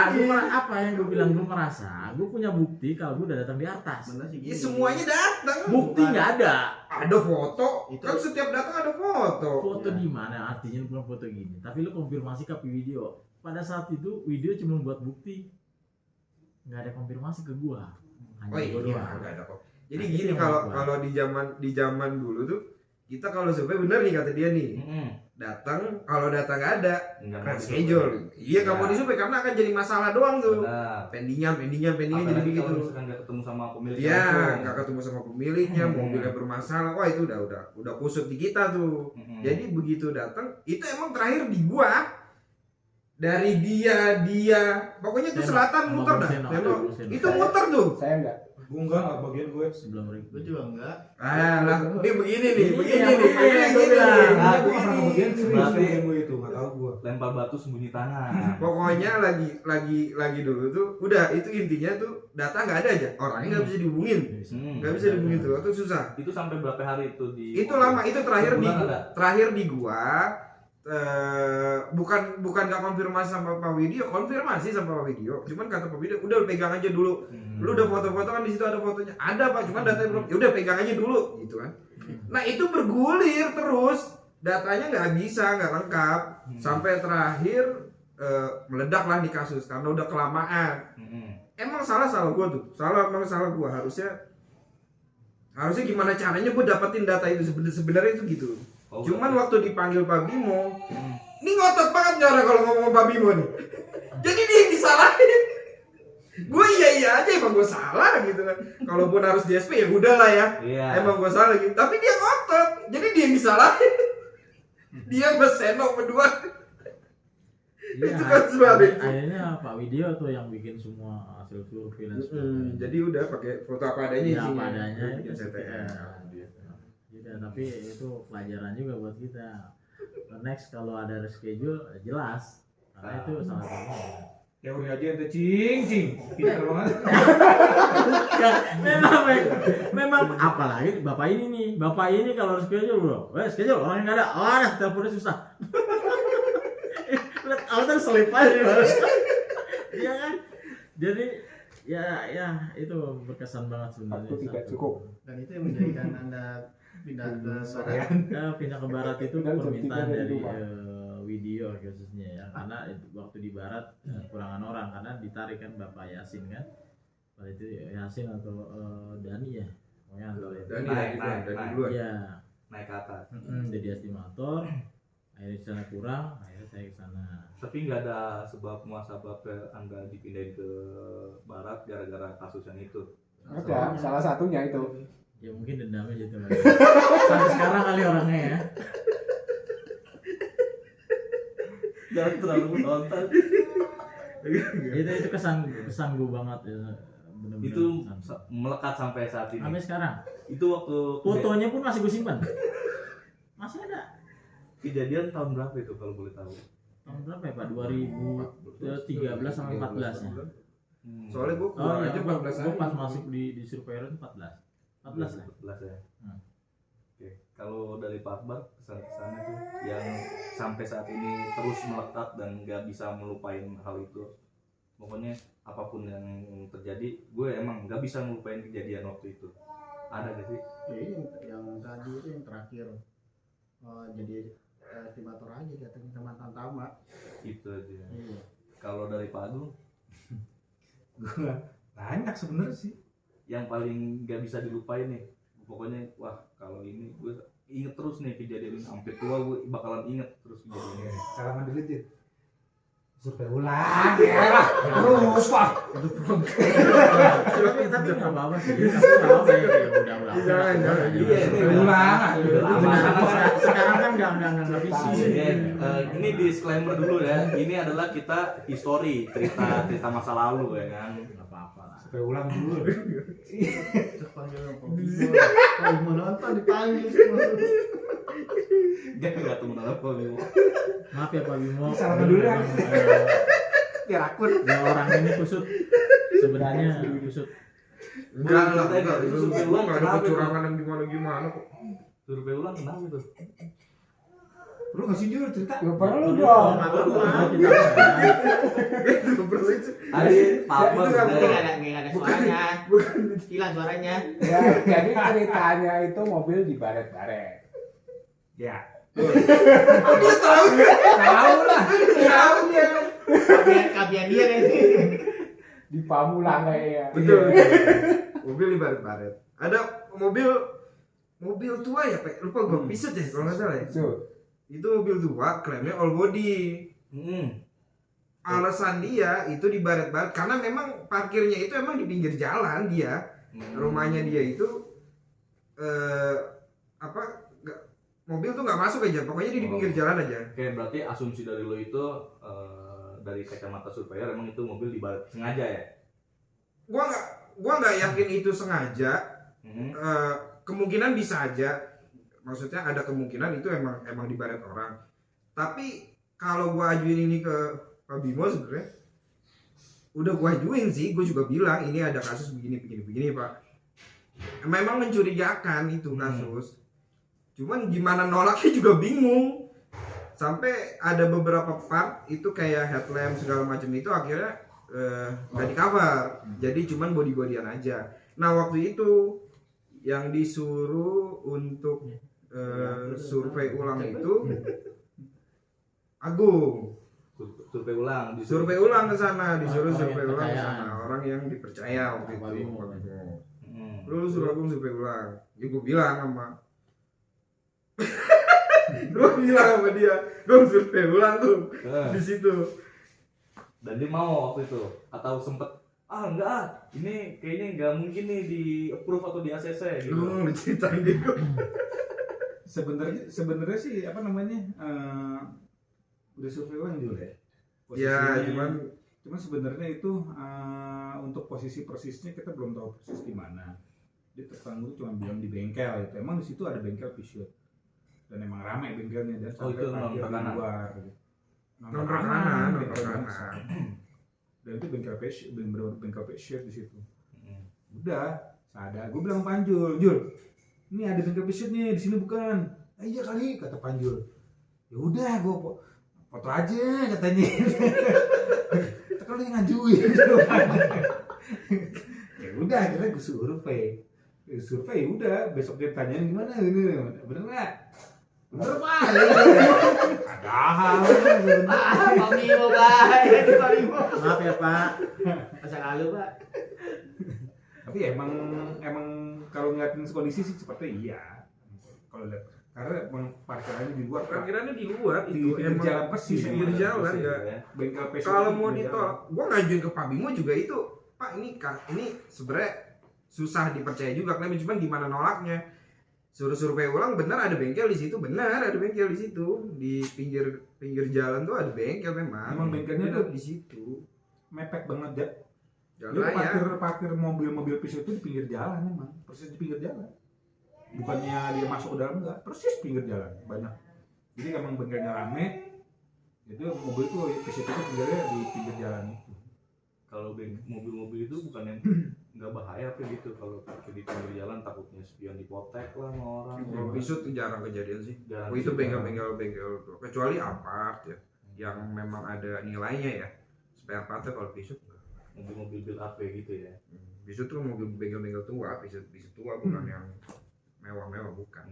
apa yang gue bilang, gue merasa, gue punya bukti kalau gue udah datang di atas. Bener sih Ya gini. semuanya datang. Bukti nggak ada. Ada foto. Itu- Kan setiap datang ada foto. Foto di mana? Artinya bukan foto gini. Tapi lu konfirmasi ke video. Pada saat itu video cuma buat bukti. Nggak ada konfirmasi ke gua. Hanya Oh iya, gua doang. enggak ada kok. Jadi Nah, gini, itu yang kalau gua. kalau di zaman dulu tuh kita kalau survei bener nih kata dia nih. Datang, kalau data nggak ada, Nggak mau kan disurvei. schedule. Iya, nggak mau disurvei karena akan jadi masalah doang tuh. Benar. Pendingan jadi Apalagi begitu. kalau misalkan nggak ketemu sama pemilik Iya, langsung. nggak ketemu sama pemiliknya, mobilnya bermasalah. Wah, itu udah kusut di kita tuh. Jadi begitu datang, itu emang terakhir di gua. Dari dia, pokoknya tuh Seno, selatan sama muter dah. Seno, Seno. Seno. Itu muter tuh. Saya enggak. Gue enggak bagian gue. Sebelum Gue juga enggak. Ah lah, ini begini nih, Ini begini yang nih, begini, begini gua bilang. nih. Nah, gue pernah bagian serius Berarti- gue itu nggak tahu gue. Lempar batu sembunyi tangan. Pokoknya lagi dulu tuh, udah itu intinya tuh data nggak ada aja, orangnya nggak bisa dihubungin, nggak bisa dihubungin tuh, itu susah. Itu sampai berapa hari itu di? Itu lama, itu terakhir Sebulan ada? di gua. Bukan nggak konfirmasi sama Pak Widio, konfirmasi sama Pak Widio. Cuman kata Pak Widio, udah pegang aja dulu. Lu udah foto-foto kan di situ ada fotonya. Ada Pak, cuman datanya belum. Ya udah pegang aja dulu, gitu kan. Nah itu bergulir terus, datanya nggak bisa, nggak lengkap, sampai terakhir meledak lah di kasus karena udah kelamaan. Emang salah gua tuh, emang salah gua. Harusnya gimana caranya gua dapetin data itu sebenarnya itu gitu. Oh, Cuman waktu dipanggil Pak Bimo, ini ngotot banget nyara kalau ngomong Pak Bimo nih. Jadi dia yang disalahin. Gue iya aja emang gue salah gitu kan. Kalaupun harus di SP ya udah lah ya. Iya. Emang gue salah gitu. Tapi dia ngotot. Jadi dia yang disalahin. Dia sama Seno berdua. Iya, Itu kan sebalik. akhirnya Pak Widio tuh yang bikin semua hasil survei dan sebagainya. Jadi udah pakai foto apa adanya Iya, isinya. apa adanya Gua itu bikin CTR. Tidak, tapi itu pelajaran juga buat kita. Next kalau ada reschedule jelas. Karena itu salah satunya. Ya udah aja ente cing. Kita kalau nggak. Ya, memang apalagi bapak ini nih. Bapak ini kalau reschedule bro, schedule orangnya nggak ada. Ada teleponnya susah. Lihat altar selip aja. Iya kan? Jadi ya itu berkesan banget sebenarnya. Waktu tidak Satu. cukup. Dan itu yang menjadikan Anda pindah ke barat. Pindah ke barat itu Dan jam permintaan 3 dari dari rumah. Widio khususnya ya, karena waktu di barat kurangan orang karena ditarik kan Bapak Yasin kan, pada itu Yasin atau Dani ya, pokoknya antara itu. Dani duluan. Iya, Naik ke atas. jadi estimator, akhirnya di sana kurang, akhirnya saya ke sana. Tapi nggak ada sebab muasabab Anda dipindahin ke barat gara-gara kasus yang itu. Ada, salah satunya itu. Ya mungkin dendamnya gitu kan. Sampai sekarang kali orangnya ya. Jangan terlalu menonton. Itu kesan gue banget ya. Bener-bener Itu kesan. melekat sampai saat ini. Sampai sekarang. Itu waktu Fotonya pun masih gue simpan. Masih ada. kejadian tahun berapa itu kalau boleh tahu? Tahun berapa ya Pak? 2013 sama 14 ya? Soalnya gue Oh keluar iya, aja 14 hari. gue pas masuk di surveyor itu 14 lah. 14 ya. Oke, kalau dari Pak Akbar kesan-kesannya tuh yang sampai saat ini terus melekat dan nggak bisa melupain hal itu. Pokoknya apapun yang terjadi, gue emang nggak bisa melupain kejadian waktu itu. Ada gak sih? Jadi yang tadi itu yang terakhir jadi estimator aja katanya sama Tantama. Itu aja. Iya. Kalau dari Pak Agung, Gue banyak sebenarnya sih. yang paling nggak bisa dilupain nih, pokoknya wah kalau ini gue inget terus nih kejadian ini sampai tua gue bakalan inget terus kejadian ini. Salaman dulu Jit. Survei ulang ya. Lupa. Tapi nggak apa-apa sih. Tapi nggak apa-apa ya. Udah Jangan. Iya, ini Ulang. Sekarang kan nggak bisa. Ini disclaimer dulu ya. Ini adalah kita history cerita masa lalu ya kan. Nggak apa-apa lah. Survei ulang dulu. Terpanggil Pak Bimo. Pak Bimo nonton dipanggil semua. Enggak temen apa Bimo. Maaf ya Pak Bimo. Salah dulu ya. Memang, Biar akun. ya orang ini kusut. Sebenarnya kusut. Enggak lah, Kita enggak. itu Itu survei gua ulang, enggak ada kenapa kecurangan yang gimana kok. Survei ulang kenapa itu? Lu ngasih jujur cerita. Ya perlu Perlu dong. nggak perlu kita. Tadi Pak Akbar Itu nggak udah- Nggak ada suaranya. Hilang suaranya. Ya, jadi ceritanya itu mobil dibaret-baret. Ya. Tahu lah. Kabian dia kan. Di Pamulang kayaknya. Betul. Mobil dibaret-baret. Ada mobil tua ya, Pak. Lupa gua Peugeot ya kalau nggak salah ya. So, Itu mobil tua, klaimnya all body. Alasan dia itu dibaret-baret karena memang parkirnya itu emang di pinggir jalan dia. Rumahnya dia itu mobil tuh nggak masuk aja, pokoknya dia di pinggir jalan aja. Oke, berarti asumsi dari lo itu dari kacamata surveyor emang itu mobil dibaret sengaja ya? Gua nggak yakin itu sengaja. Kemungkinan bisa aja, maksudnya ada kemungkinan itu emang dibaret orang. Tapi kalau gua ajuin ini ke Pak Bimo sebenarnya udah gua ajuin sih, gua juga bilang ini ada kasus begini Pak. Memang mencurigakan itu kasus. Cuman gimana nolaknya juga bingung. Sampai ada beberapa part itu kayak headlamp segala macam itu akhirnya nggak di cover. Jadi cuman body-bodyan aja. Nah waktu itu yang disuruh untuk survei ulang itu Agung. Survei ulang. Survei ulang ke sana, disuruh Orang yang survei ulang ke percayaan. sana. Orang yang dipercaya waktu Pak itu. Bimo. Pak Bimo. Lu suruh Agung survei ulang. Ya gue bilang sama gue bilang sama dia, gue survei ulang tuh di situ. Dan dia mau waktu itu atau sempet enggak, ini kayaknya nggak mungkin nih di approve atau di ACC gitu. Lu ceritain gitu. Sebenarnya sih apa namanya? Udah survei ulang dulu ya. Ya, Posisinya- cuman sebenarnya itu untuk posisi persisnya kita belum tahu persis di mana. Dia tertanggung cuma bilang di bengkel itu. Emang di situ ada bengkel Peugeot. Dan emang ramai bengkelnya dan Oh, itu parkir di non-rekanan. luar. Gitu. Non-rekanan. Dan itu bengkel Peugeot, bener-bener bengkel Peugeot di situ. Hmm. Udah, sadar. Gue bilang sama Panjul, Jul, ini ada bengkel Peugeot nih di sini bukan? Iya kali, kata Panjul. Ya udah, gue foto aja katanya. Kalau dia ngajuin. Ya udah, akhirnya gue survei. Survei udah, besok dia tanyain gimana ini, bener nggak? Bener Pak. Ada hal. Pak Bimo, Pak Bimo. Maaf ya Pak. Masa lalu, Pak. Tapi emang kalau ngeliatin kondisi sih seperti iya. Kalau lihat karena emang parkirannya di luar, Pak. Parkirannya di luar Di itu pinggir emang jalan persis, di pinggir emang. jalan ya. Bengkel Peugeot Kalau di mau pinggir ditolak, gua ngajuin ke Pak Bimo juga itu, Pak ini sebenarnya susah dipercaya juga klaimnya, cuman gimana nolaknya? Suruh survei ulang, benar ada bengkel di situ, benar ada bengkel di situ, di pinggir jalan tuh ada bengkel memang. Emang bengkelnya Benar tuh di situ. mepet banget ya. Jalan Lu raya. parkir mobil-mobil Peugeot itu di pinggir jalan emang, persis di pinggir jalan. Bukannya dia masuk ke dalam enggak, persis pinggir jalan banyak. Jadi emang bengkelnya rame. Itu mobil tuh Peugeot itu pinggirnya di pinggir jalan itu. Kalau mobil-mobil itu bukan yang nggak bahaya apa gitu kalau parkir di pinggir jalan takutnya spion dipotek lah sama orang. Kalau Peugeot tuh jarang kejadian sih. Jarang Oh itu sih, bengkel tuh, kecuali apart ya, yang memang ada nilainya ya. Spare partnya kalau Peugeot enggak. mobil-mobil build up kayak gitu ya. Peugeot tuh mobil bengkel tua, Peugeot tua bukan yang mewah-mewah bukan.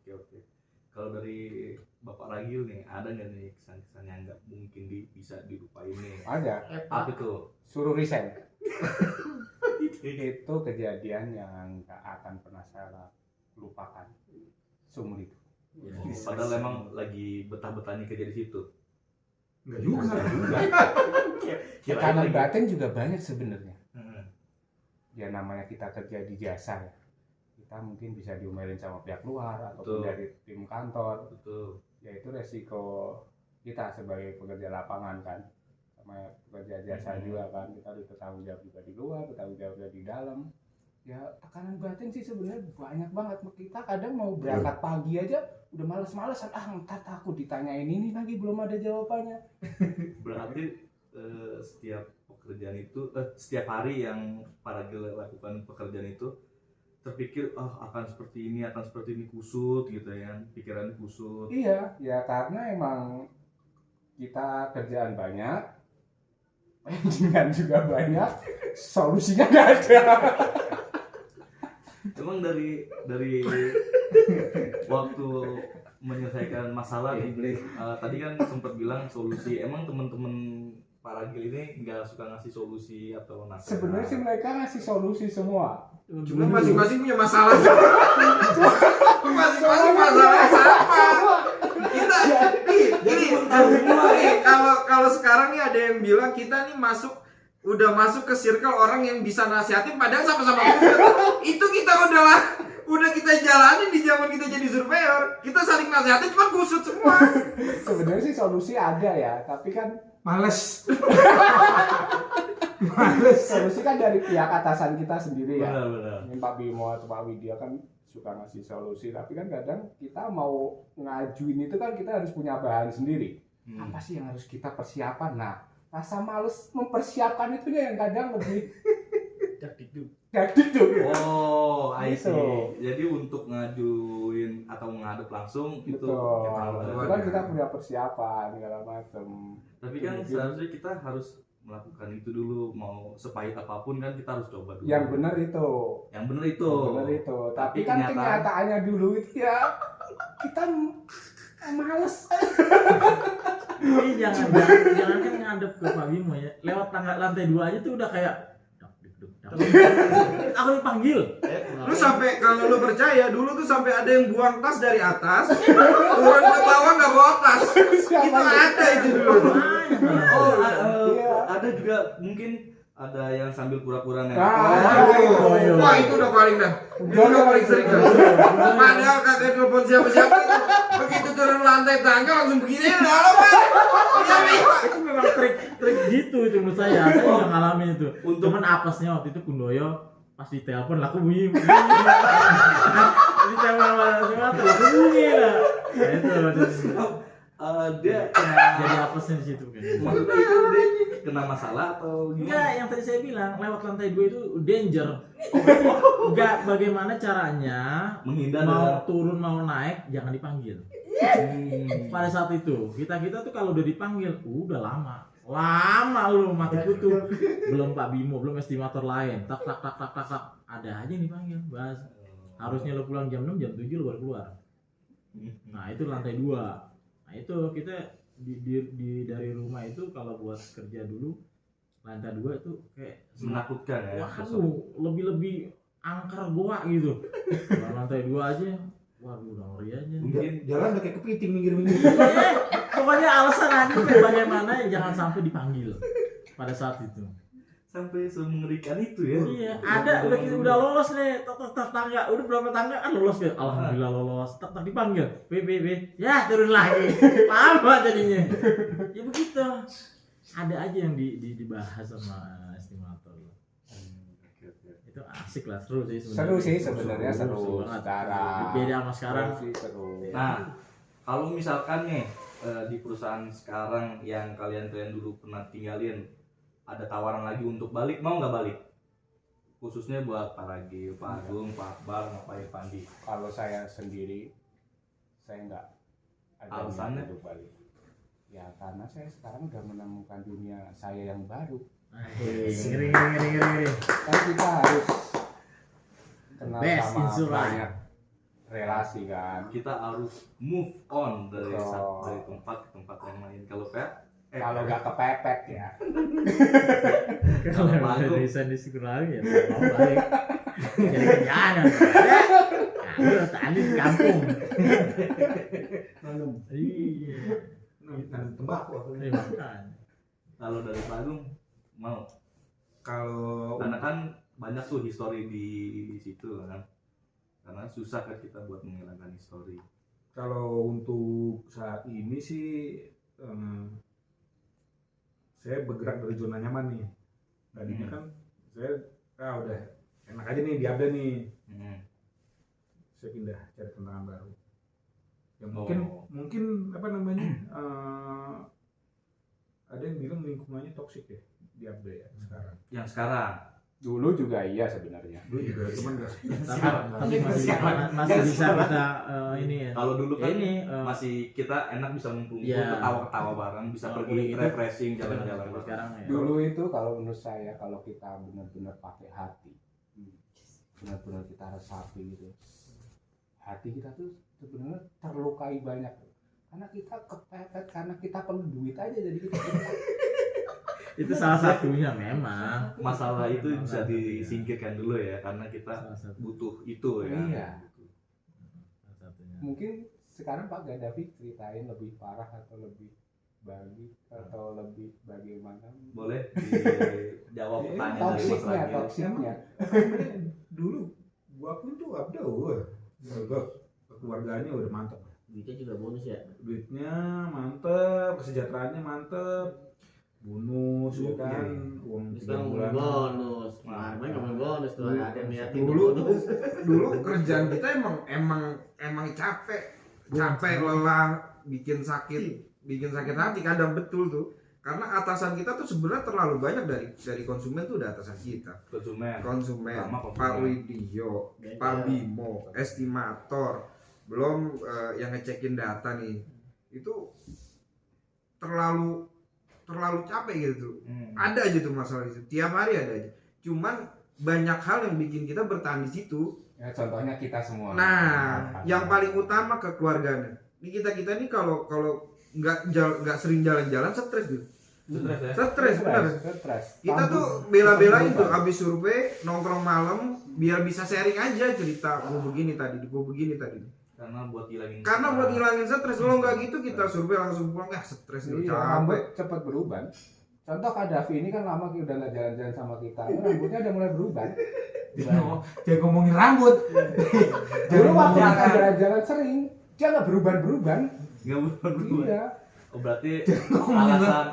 Oke. Kalau dari Bapak Ragil nih, ada nggak nih kesan-kesan yang nggak mungkin bisa dilupain nih? ada. Apa tuh? Suruh resign. Itu kejadian yang nggak akan pernah saya lupakan seumur hidup. Padahal emang lagi betah-betahnya kerja di situ. Enggak juga. Tekanan batin juga banyak sebenarnya. Hmm. Ya namanya kita kerja di jasa ya. Kita mungkin bisa diomelin sama pihak luar ataupun Betul. dari tim kantor. Betul. Ya itu resiko kita sebagai pekerja lapangan kan. pekerja jasa juga kan, kita harus bertanggung jawab juga di luar, bertanggung jawab juga di dalam. Ya tekanan batin sih sebenarnya banyak banget. Kita kadang mau berangkat pagi aja udah males-malesan, ntar takut ditanyain ini lagi belum ada jawabannya. Berarti setiap pekerjaan itu setiap hari yang para gila lakukan pekerjaan itu terpikir akan seperti ini kusut gitu ya, pikiran kusut. Iya, ya karena emang kita kerjaan banyak, pendingan juga banyak, solusinya nggak ada. Emang dari waktu menyelesaikan masalah nih, tadi kan sempat bilang solusi. Emang teman-teman para gil ini nggak suka ngasih solusi atau nasihat? Sebenarnya sih mereka ngasih solusi semua. Cuma masing-masing punya masalah. Masing-masing masalah sama. Kita ini kalau sekarang nih ada yang bilang kita nih udah masuk ke circle orang yang bisa nasihatin padahal sama-sama itu kita udah kita jalanin di zaman kita jadi surveyor. Kita saling nasihatin cuma kusut semua. Sebenarnya sih solusi ada ya, tapi kan Males. solusi kan dari pihak atasan kita sendiri ya. Benar. Ini Pak Bimo atau Pak Widya kan suka ngasih solusi, tapi kan kadang kita mau ngajuin itu kan kita harus punya bahan sendiri. Apa sih yang harus kita persiapan? Nah, rasa males mempersiapkan itunya yang kadang lebih dakdikduk. Oh, I see. Gitu. Jadi untuk ngajuin atau menghadap langsung itu Betul. kita Itu kan kita punya persiapan segala macam. Tapi kan seharusnya kita harus melakukan itu dulu, mau sepahit apapun kan kita harus coba dulu. Yang benar itu. Yang benar itu. Tapi kan kenyataannya dulu itu ya kita males. Ini jangan kan ngadep ke Pak Bimo ya. Lewat lantai 2 aja tuh udah kayak aku dipanggil. Lu sampai kalau lu percaya dulu tuh sampai ada yang buang tas dari atas, turun ke bawah nggak bawa tas. Itu ada itu dulu. Ada juga mungkin ada yang sambil pura-pura nih. Wah itu udah paling dah. Itu udah paling sering dah. Padahal kagak telepon siapa-siapa itu. Begitu turun lantai tangga langsung begini udah apa? Itu memang trik gitu itu menurut saya. Saya udah ngalamin itu. Cuman apesnya waktu itu Kundoyo pas ditelepon laku bunyi. Ini telepon sama laku bunyi lah. Nah, itu. Dia Jadi apesnya di situ kan. maksudnya itu dia kena masalah atau Enggak, gimana? yang tadi saya bilang lewat lantai 2 itu danger. Enggak, bagaimana caranya Menghindar mau turun mau naik jangan dipanggil. Pada saat itu kita tuh kalau udah dipanggil udah lama lu mati kutu. Belum Pak Bimo, belum estimator lain, tak ada aja yang dipanggil bahas. Harusnya lo pulang jam 6 jam 7 lo baru keluar. Nah itu lantai 2. Nah itu kita di dari rumah itu kalau buat kerja dulu lantai 2 itu kayak menakutkan ya. waduh lebih angker goa gitu. Kalau lantai 2 aja waduh udah ngeri aja. Mungkin Jalan udah kayak kepiting minggir-minggir. Pokoknya alasan aja kayak bagaimana jangan sampai dipanggil pada saat itu. sampai semengerikan itu ya. Iya, ada udah lolos nih, tangga, udah berapa tangga kan lolos ya. Alhamdulillah lolos. Tak dipanggil, B. Ya, turun lagi. Lama jadinya. Ya begitu. Ada aja yang dibahas sama estimator. Itu asik lah, seru sih sebenarnya. Seru sih sebenarnya, seru banget. secara Beda sama sekarang. seru. Nah, kalau misalkan nih di perusahaan sekarang yang kalian dulu pernah tinggalin, ada tawaran lagi untuk balik, mau nggak balik? Khususnya buat Pak Ragil, Pak Agung, Pak Akbar, Pak Irfandi. Kalau saya sendiri, saya nggak ada Alasannya? niat untuk balik. Ya karena saya sekarang udah menemukan dunia saya yang baru. Ngeri. Kan kita harus kenal Best sama insurance. banyak relasi kan. Kita harus move on dari Betul. dari tempat ke tempat yang lain. Kalau kayak Kalau nggak kepepet ya. Kalau Pak ada Agung. desain di sekolah ya mau balik. Jadi kerjaan. Nah, tadi di kampung. Iya. Nanam tembakau. Makan. kalau dari Pak Agung mau, Kalau karena kan banyak tuh histori di situ kan. Karena susah kan kita buat menghilangkan histori. Kalau untuk saat ini sih saya bergerak dari zona nyaman nih. Tadinya kan saya udah enak aja nih di update nih. Saya pindah cari tantangan baru. Ya mungkin apa namanya? Ada yang bilang lingkungannya toksik ya di update ya sekarang. Yang sekarang Dulu juga iya sebenarnya. Dulu juga cuman nggak. Tapi masih bisa kita ini ya. kalau dulu kan ini masih kita enak bisa ngumpul Iya. ketawa-ketawa bareng, bisa pergi Gitu. refreshing jalan-jalan bareng. sekarang ya. Dulu itu kalau menurut saya kalau kita benar-benar pakai hati, benar-benar kita resapi gitu, hati kita tuh sebenarnya terlukai banyak karena kita kepepet, karena kita perlu duit aja jadi kita Itu salah satunya memang. Masalah itu bisa disingkirkan dulu ya, karena kita Salah satu. butuh itu ya. Iya. Salah satunya. Mungkin sekarang Pak Gaddafi ceritain lebih parah atau lebih bagi atau lebih bagaimana? Boleh dijawab pertanyaan dari Mas Toksiknya, Ragil. toksiknya. Dulu gua pun tuh update keluarganya udah mantap. Duitnya juga bonus ya. Duitnya mantep, kesejahteraannya mantep, bonus ya kan, uang Terus 3 sekarang ngomongin bulanan. bonus. Kemarin ngomongin bonus tuh ada yang niatin Dulu kerjaan kita emang capek lelah, bikin sakit hati kadang, betul tuh. Karena atasan kita tuh sebenarnya terlalu banyak dari konsumen tuh udah atasan kita. Konsumen. Pak Sama konsumen. Widio, Pak Bimo, estimator, belum yang ngecekin data nih. Itu terlalu capek gitu. Ada aja tuh masalah itu. Tiap hari ada aja. Cuman banyak hal yang bikin kita bertahan di situ. Ya, contohnya kita semua. Nah, yang paling utama kekeluargaan. Ini kita nih kalau nggak sering jalan-jalan stres gitu. Stres benar. Kita tuh bela-belain tuh abis survei nongkrong malam biar bisa sharing aja cerita gua begini tadi. Karena buat ngilangin stres. Kalau nggak gitu kita survei langsung pulang, stres nih, Iya, capek. rambut cepat berubah. Contoh Gaddafi ini kan lama udah nggak jalan-jalan sama kita, rambutnya udah mulai berubah. Jangan ngomongin rambut. Dulu waktu kita jalan-jalan sering, dia nggak berubah. nggak berubah. Iya. Oh berarti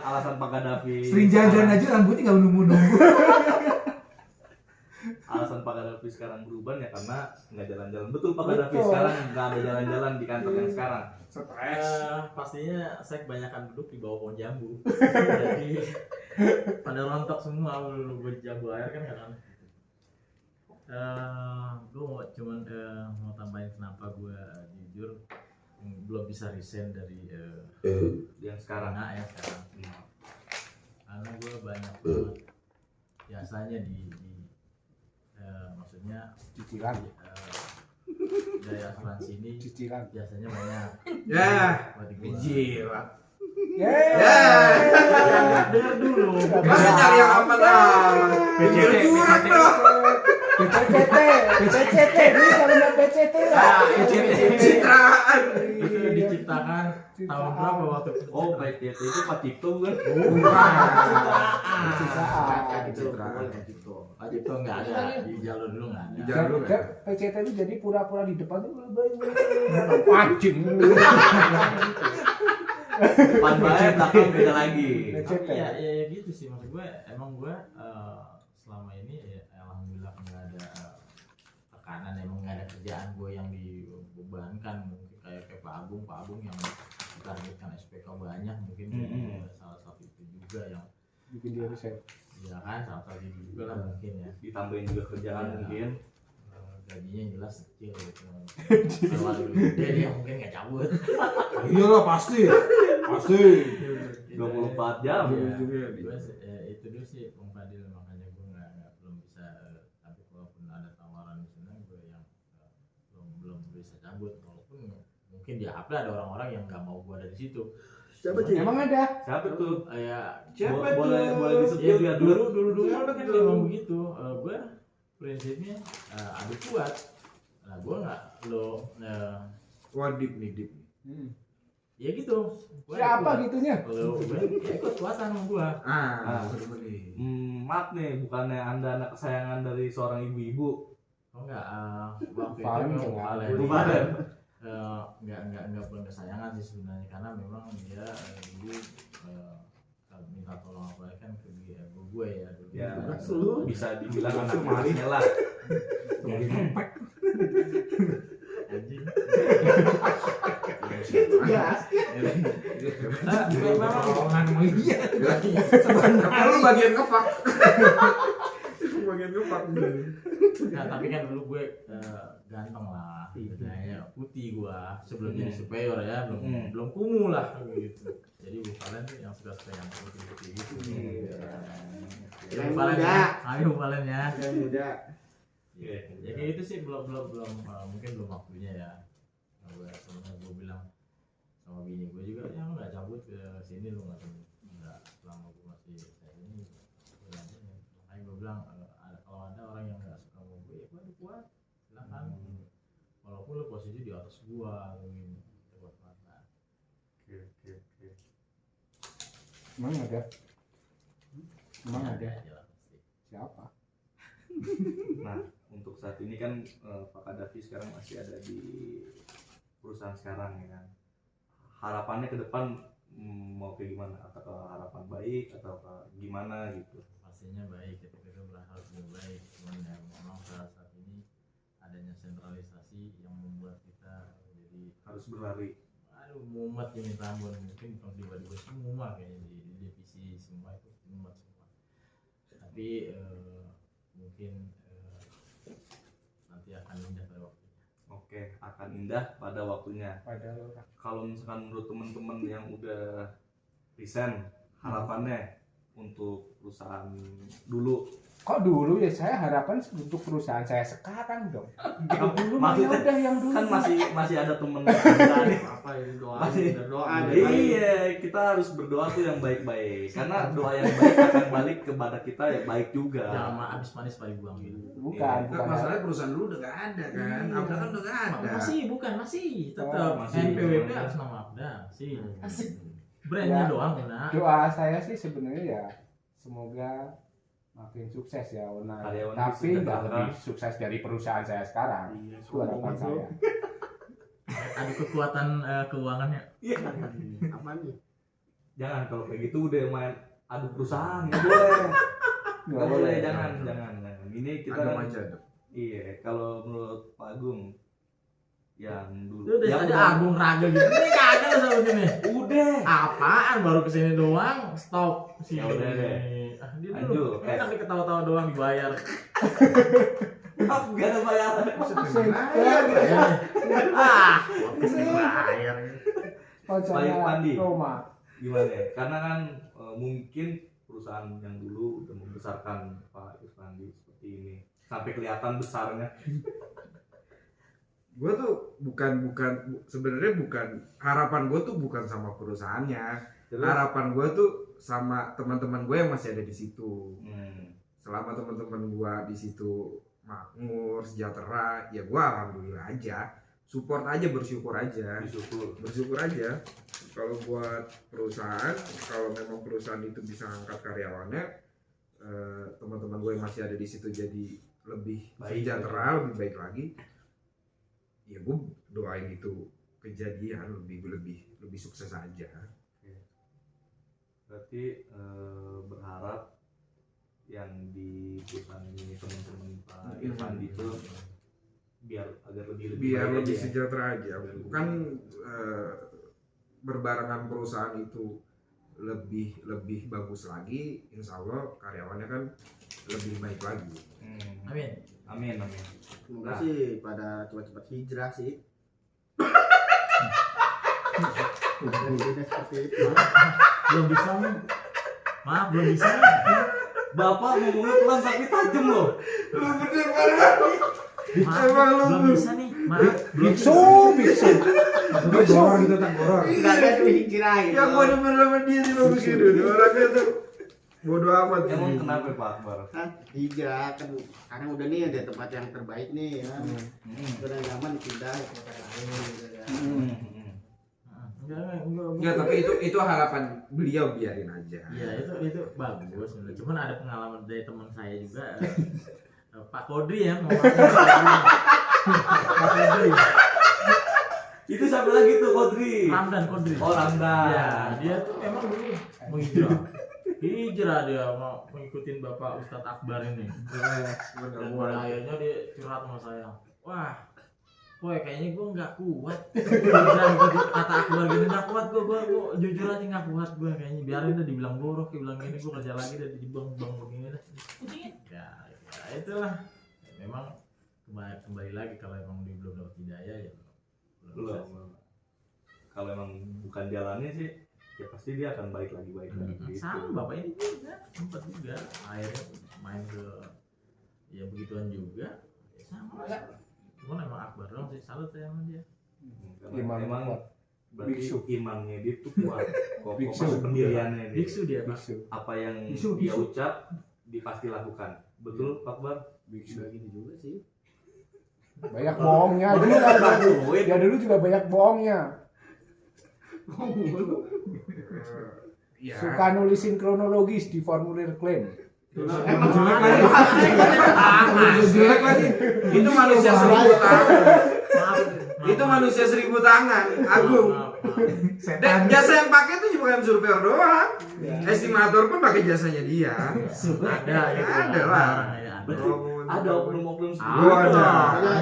alasan Pak Gaddafi Sering jalan-jalan aja rambutnya nggak nunggu-nunggu. alasan Pak Gaddafi sekarang berubah ya karena nggak jalan-jalan. Betul Pak Betul. Gaddafi sekarang nggak ada jalan-jalan di kantor yang sekarang. Pastinya saya kebanyakan duduk di bawah pohon jambu. Jadi pada rontok semua jambu air kan kadang. Gue mau tambahin kenapa gue jujur belum bisa resign dari Yang sekarang. ya sekarang. Karena gue banyak banget biasanya maksudnya Cicilan. dari asuransi ini Cicilan. biasanya banyak. Ya, Buat gua. gila. Dengar dulu. Masih cari yang aman-aman. Curang dong. PCT, ini kalau nggak PCT lah. Citraan. Itu diciptakan tahun berapa waktu itu? Oh PCT itu Pak Cipto kan? Pak Cipto nggak ada di jalur dulu nggak ada. Jalur ya? PCT itu jadi pura-pura di depan tuh anjing. Depan baik, belakang beda lagi. Tapi ya gitu sih, maksud gue emang gue selama ini ya, alhamdulillah nggak ada tekanan, emang nggak ada kerjaan gue yang dibebankan. Mungkin kayak Pak Agung yang ditargetkan SPK banyak, mungkin salah satu itu juga yang Bikin dia resign. ya kan, salah satu itu juga lah mungkin ya. Ditambahin juga kerjaan Ya. mungkin. Gajinya jelas kecil gitu. Kalau lebih gede dia mungkin nggak cabut. Iyalah pasti. 24 jam. Iya. Itu dulu sih Bung Fadil, makanya gue belum bisa, tapi walaupun ada tawaran di sana gue yang belum bisa cabut, walaupun mungkin di HP ada orang-orang yang nggak mau gue ada di situ. Siapa sih? Emang ada? Siapa tuh? Siapa boleh disebut Ya, ya dulu Siapa kan tuh? memang begitu. Gue prinsipnya adu kuat. Nah gue nggak Wadip nih, dip. ya gitu. Gua Siapa kuat. gitunya? Kalau gue ya ikut kuatan sama gue. Maaf nih, bukannya Anda anak kesayangan dari seorang ibu-ibu. Oh enggak, waktu Valen itu enggak Valen. ada. Bu Valen. Enggak bukan kesayangan sih sebenarnya, karena memang dia dulu minta tolong apa kan ke gue ya dulu. Ya, Lu. bisa dibilang anak Mari. kelasnya lah. Dari dompet. Anjing. Ya. Memang Bohongan mau iya. Karena lu bagian ngefak. Itu bagian ngefak. nah, tapi kan dulu gue ganteng lah, katanya putih gua sebelum jadi superior ya, belum kumuh lah gitu. Jadi Bupalen yang suka yang putih-putih gitu. Yang Bupalen muda. ya, ayo Bupalen ya. Yang muda. Ya kayak itu sih belum mungkin belum waktunya ya. Nah, gue sebenarnya gue bilang sama bini gue juga ya nggak cabut ke sini lu nggak selama gue masih kayak ini. Makanya gue bilang kalau ada orang yang nggak suka sama gue ya gue kuat silakan. Walaupun lu posisi di atas gua mungkin buat mata. Oke. Emang ada? Emang ada? aja lah pasti. Siapa? Nah, untuk saat ini kan Pak Kadafi sekarang masih ada di perusahaan sekarang ya kan. Harapannya ke depan mau kayak gimana? Apakah harapan baik atau gimana gitu? Pastinya baik, kita berharap juga baik. Cuman ya memang saat ini adanya sentralisasi yang membuat kita jadi Harus berlari. mumet ini tambun mungkin tiba-tiba semua kayaknya di divisi semua itu mumet semua. Tapi mungkin nanti akan indah pada waktunya. Oke, akan indah pada waktunya. Padahal Kalau misalkan menurut teman-teman yang udah resign, harapannya untuk perusahaan dulu. kok dulu ya, saya harapan untuk perusahaan saya sekarang dong. Yang dulu mah Maksudnya udah yang dulu. kan masih ada temen kita nih. Apa ini doa? Masih Berdoa. Iya, kita harus berdoa tuh yang baik-baik. Karena doa yang baik akan balik kepada kita yang baik juga. Jangan habis manis pada buang gitu. Bukan, Enggak, bukan. masalahnya perusahaan dulu udah gak ada kan. Iya. Abda kan udah gak ada. Masih tetap Oh, masih. NPWP harus nama Abda sih. Brandnya Ya. doang benar. Doa saya sih sebenarnya ya semoga makin sukses ya Ona. Karyawan Tapi bisa nggak sejahtera. lebih sukses dari perusahaan saya sekarang. Iya, Itu harapan saya. Ada kekuatan keuangannya. Apa nih? Jangan kalau kayak gitu udah main adu perusahaan, nggak boleh. Nggak boleh, jangan. Ini kita Adem aja. Adem. iya, kalau menurut Pak Agung yang dulu Lu udah yang tadi Agung Raga gitu. Ini kagak lah sama sini. udah Apaan baru kesini doang stop sih. Ya udah deh. Dia Lanjut. dulu enak nih ketawa-tawa doang dibayar. nggak ada bayaran. Bayar. Baik, Pandi. Roma. Gimana ya? Karena kan mungkin perusahaan yang dulu udah membesarkan Pak Irfandi seperti ini sampai kelihatan besarnya. Gue tuh sebenarnya bukan harapan gue tuh bukan sama perusahaannya. Harapan gue tuh sama teman-teman gue yang masih ada di situ. Selama teman-teman gue di situ makmur, sejahtera, ya gue alhamdulillah aja. Support aja, bersyukur aja. Bersyukur aja. Kalau buat perusahaan, kalau memang perusahaan itu bisa angkat karyawannya, teman-teman gue yang masih ada di situ jadi lebih Baik, sejahtera, lebih baik lagi. Ya gue doain itu kejadian lebih sukses aja. Berarti berharap yang di perusahaan ini teman-teman Pak Irfandi itu biar agar lebih Biar baik lebih aja ya. sejahtera aja. Kan berbarengan perusahaan itu lebih bagus lagi, insya Allah karyawannya kan lebih baik lagi. Amin. Amin. Semoga sih pada cepat-cepat hijrah sih. Jadi seperti itu. Belum bisa nih. Maaf belum bisa. Bapak ngomongnya pelan tapi tajam loh. Lu bener banget. Maaf, Emang lu belum bisa nih. Maaf. Biksu. Maksudnya goror gitu tak goror. Enggak ada tuh hijrah gitu. Yang gue demen sama dia sih bagus gitu. Orangnya tuh bodo amat. Emang kenapa Pak Akbar? Kan hijrah kan karena udah nih ada tempat yang terbaik nih kan. Udah nyaman pindah ke tempat lain gitu kan. Enggak, tapi itu harapan beliau, biarin aja. Iya itu bagus sebenarnya. Cuman ada pengalaman dari teman saya juga Pak Kodri ya ngomongnya. Pak Kodri. Itu siapa lagi tuh Kodri? Ramdan Kodri. Oh Ramdan. Ya, dia tuh emang dulu mau hijrah. hijrah dia mau mengikutin Bapak Ustadz Akbar ini. Dan pada akhirnya dia curhat sama saya. Wah, boy kayaknya gue nggak kuat. Kata Akbar gini nggak kuat gue jujur aja nggak kuat gue kayaknya. Biarin udah dibilang buruk, dibilang gini gue kerja lagi dan dibang begini dah. Ya itulah. Memang kembali lagi kalau emang dia belum dapat hidayah ya belum. Kalau emang bukan jalannya sih ya pasti dia akan balik lagi gitu. sama bapak ini juga sempat juga akhirnya main ke ya begituan juga ya sama cuman emang Akbar dong sih salut saya sama dia. Karena emang berarti Biksu. imannya dia tuh kuat, kokoh Biksu. masuk pendiriannya dia. Biksu dia Pak. Apa yang Biksu, dia biksu. ucap pasti lakukan. Betul Pak Bar? Juga gitu juga sih. Banyak bohongnya dulu kan. Ya dulu juga banyak bohongnya. Ya. Suka nulisin kronologis di formulir klaim. Emang Jelek lagi. Jelek lagi. Itu manusia 1000 tangan. Itu manusia 1000 tangan. Agung. Dan jasa yang pakai itu bukan surveyor doang. Estimator pun pakai jasanya dia. Ada ya Ada lah. Ada oknum-oknum Oh, ada.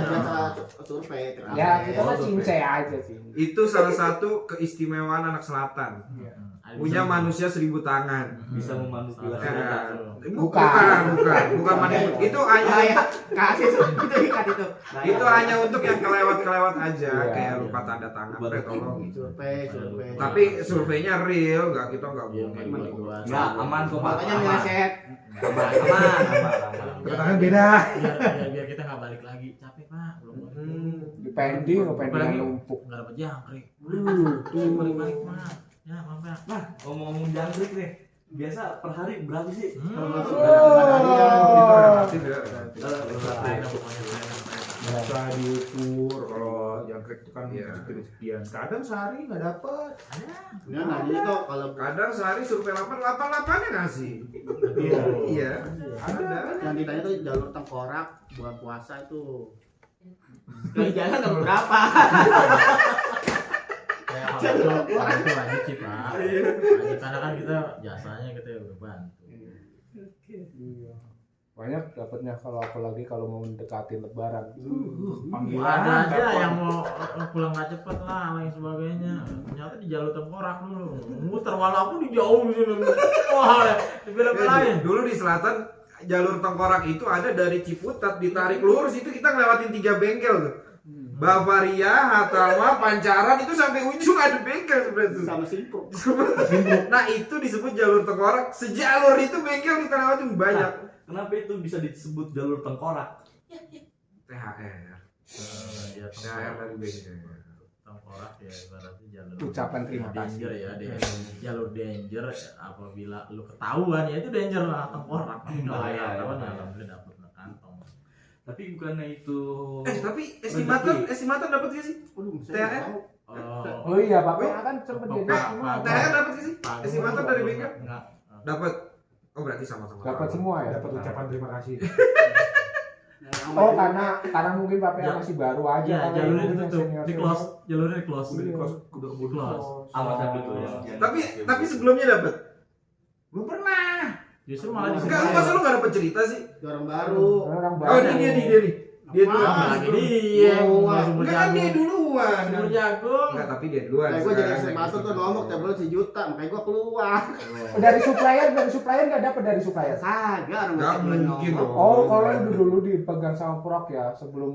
jasa survei. Ya kita mah cincai aja sih. Itu salah satu keistimewaan anak selatan. Punya manusia 1000 tangan. bisa memanipulasi Ya. data. Bukan manipulasi. Itu hanya Kasih itu ikat itu. itu hanya untuk yang kelewat-kelewat aja, Iya. kayak lupa tanda tangan, Lupa tanda tolong. Survei. Tapi surveinya real, kita nggak Iya, bohongin. Nggak, aman kok Pak. Makanya Aman. meleset. Aman. Tangan beda. biar kita nggak balik lagi capek Pak belum Di pending, Apalagi pending numpuk. nggak dapat jangkrik balik Pak ya maaf ya. Nah, ngomong-ngomong jangkrik nih. Biasa per hari berapa sih? Kalau masuk Itu relatif ya. Bisa diukur kalau jangkrik itu kan Iya. sekian. Kadang sehari nggak dapat. Nah, nanya kok kalau Kadang sehari survei 88-nya ngasih. Iya. Ada. yang ditanya tuh jalur tengkorak buat puasa itu. Sekali jalan dapat berapa? Ya kalau itu wajib sih Pak. Wajib, karena kan kita jasanya kita udah bantu. Banyak dapatnya kalau apalagi kalau mau mendekati lebaran. Ada aja yang mau pulang nggak cepet lah lain sebagainya. Ternyata di jalur tengkorak dulu. Muter walaupun di jauh di sini. Wah, dibela-belain. Dulu di selatan jalur tengkorak itu ada dari Ciputat ditarik lurus itu kita ngelewatin 3 bengkel tuh. Bavaria, Hatama, Pancaran itu sampai ujung ada bengkel sebenarnya tuh. Sama simpuk. Nah itu disebut jalur tengkorak. Sejalur itu bengkel kita lewatin banyak. Kenapa itu bisa disebut jalur tengkorak? THR. Ya, THR dari bengkel. tengkorak ya ibaratnya jalur Ucapan terima danger kasih. ya jalur danger apabila lu ketahuan ya itu danger lah tengkorak. Tapi kalau Bahaya, nggak ketahuan bahaya. alhamdulillah dapat kantong. Tapi bukannya itu Tapi estimator dapat gak sih? Waduh, saya THR? nggak tahu. Oh, Oh iya, Bapak kan sempet jadi Pak, THR dapat gak sih? Pak, Estimator dari bengkel? enggak. Dapat. Oh berarti sama-sama. dapat semua ya. Dapat ucapan terima kasih. Oh karena mungkin Bapak Ya. masih baru aja. Ya, kali jalurnya mungkin ditutup, yang di senior-senior. close, jalurnya di close. Udah di close, udah keburu Close. awas apa itu yang Tapi sebelumnya dapat. Belum pernah. Justru malah di Enggak, masa lu gak dapat cerita sih? Orang baru. Orang baru. Oh ini dia nih. Dia duluan. lagi dia Wah, Enggak kan dia duluan. sumber jagung. Enggak, tapi dia duluan. Kayak gue jadi sekarang. estimator tuh nomor tiap bulan 1 juta, makanya gue keluar. Oh, dari supplier nggak dapat dari supplier. Kagak orang Nggak tiap bulan mungkin nomor. dong. Oh, kalau itu dulu dipegang sama Prok ya, sebelum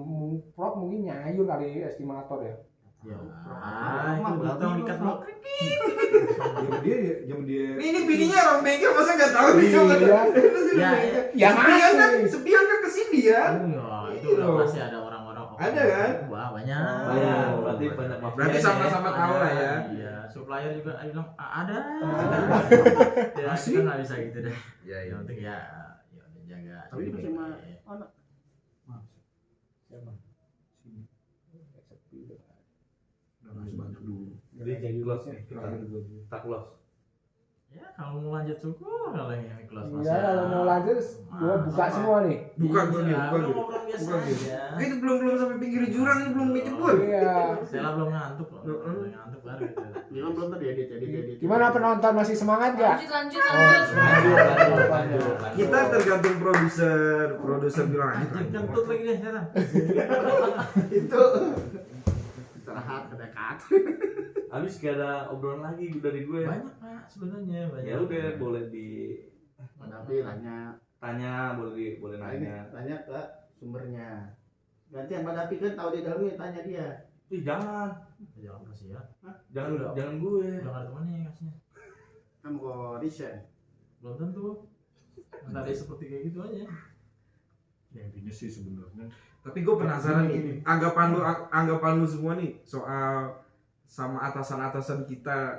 Prok mungkin nyayur kali estimator ya. Ya, itu bintang dikat blok. Jam dia. Ini bininya orang bengkel masa nggak tahu nih coba. Iya. Ya, Yang Sepian kan, asli. sepian kan kesini ya. itu udah pasti ada orang-orang. Ada kan? Wah, banyak. banyak berarti banyak mafia. Berarti sama-sama tahu lah ya. Iya, supplier juga bilang ada. Ya, Masih? kita nggak bisa gitu deh. Iya, Yang penting ya udah jaga. Tapi diri. itu cuma anak. Harus bantu dulu. Jadi close nih. Terakhir gua. Tak close. Ya kalau mau lanjut syukur, kalau yang ikhlas Iya, kalau mau lanjut gua buka Apa? semua nih. Bukan, Iya, bukan, udah bukan. ngobrol biasa Bukan, aja. Ini belum sampai pinggir jurang, ini belum jebol. Iya. Stella belum ngantuk loh. Belum ngantuk baru gitu. Gimana belum tadi edit. Gimana penonton, masih semangat gak? Lanjut. Kita tergantung produser bilang aja. Kentut lagi deh sekarang. Itu istirahat kedekat. Habis gak ada obrolan lagi dari gue. Banyak Pak sebenarnya banyak. Ya udah boleh Tapi tanya boleh nanya. tanya ke sumbernya. Gantian Pak Dapi kan tahu di dalamnya, tanya dia. Ih jangan Jangan kasih ya. jangan gue. Udah nggak ada temannya kasihnya. Kan mau resign. Belum tentu. Ntar dia seperti kayak gitu aja. Ya intinya sih sebenarnya Tapi gue penasaran nih, anggapan lu semua nih soal sama atasan kita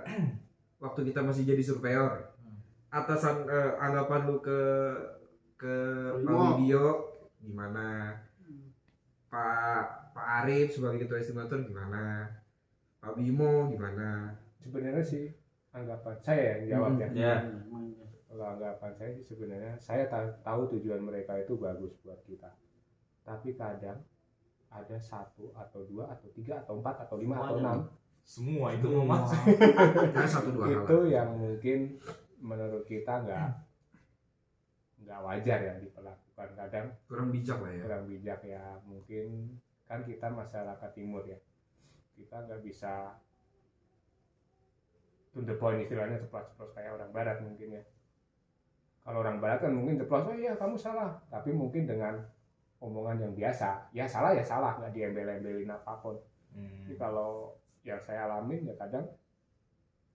waktu kita masih jadi surveyor. Anggapan lu ke Pak Bimo. Widio gimana? Pak Arif sebagai ketua estimator gimana? Pak Bimo gimana? Sebenarnya sih anggapan saya yang jawab ya. Ya. Kalau anggapan saya sih sebenarnya saya tahu tujuan mereka itu bagus buat kita. Tapi kadang ada 1 atau 2 atau 3 atau 4 atau 5 atau 6 Semua itu mau mas. Nah, 1-2 hal. itu yang mungkin menurut kita nggak wajar ya diperlakukan, kadang Kurang bijak lah ya. kurang bijak ya. Mungkin kan kita masyarakat timur ya, kita nggak bisa to the point istilahnya, ceplos-ceplos kayak orang barat mungkin ya. Kalau orang barat kan mungkin ceplos, oh iya kamu salah, tapi mungkin dengan omongan yang biasa, ya salah, nggak diembel-embelin apapun. Jadi kalau yang saya alamin ya kadang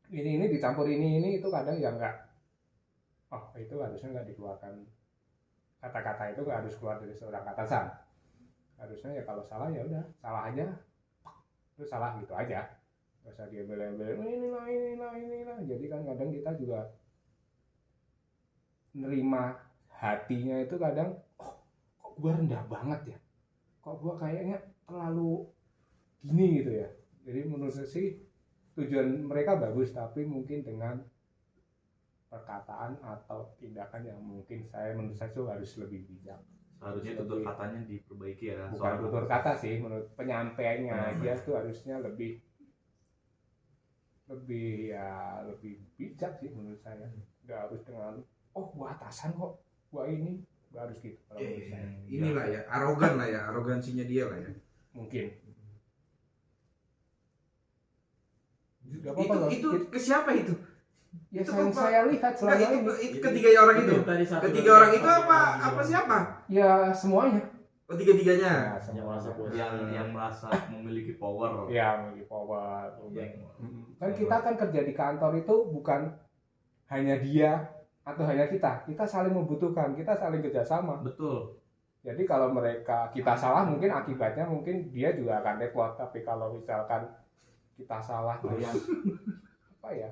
ini dicampur ini itu kadang yang nggak, oh itu harusnya nggak dikeluarkan, kata-kata itu nggak harus keluar dari seorang atasan. Harusnya ya kalau salah ya udah salah aja, itu salah gitu aja, nggak usah diembel-embelin inilah. Jadi kan kadang kita juga nerima hatinya itu kadang, oh kok gua rendah banget ya, kok gua kayaknya terlalu gini gitu ya. Jadi menurut saya sih tujuan mereka bagus, tapi mungkin dengan perkataan atau tindakan yang mungkin menurut saya itu harus lebih bijak. Harusnya tutur katanya diperbaiki ya. Bukan tutur kata sih, menurut penyampaiannya aja tuh harusnya lebih bijak sih menurut saya. Nggak harus dengan gua atasan kok, gua ini, nggak harus gitu kalau menurut saya. Inilah ya, arogan lah ya, arogansinya dia lah ya. Mungkin. Itu ke siapa itu? Ya Itu yang apa? saya lihat selama ini. Itu ketiga orang itu. Ketiga orang itu apa siapa? Ya semuanya. Oh, tiga-tiganya. Ya, Yang semuanya. merasa puas. yang merasa memiliki power. Ya, memiliki power. Yang- Kan kita kan kerja di kantor itu bukan hanya dia atau hanya kita saling membutuhkan, kita saling kerjasama. Betul. Jadi kalau kita salah, mungkin akibatnya mungkin dia juga akan repot. Tapi kalau misalkan kita salah kayak apa ya,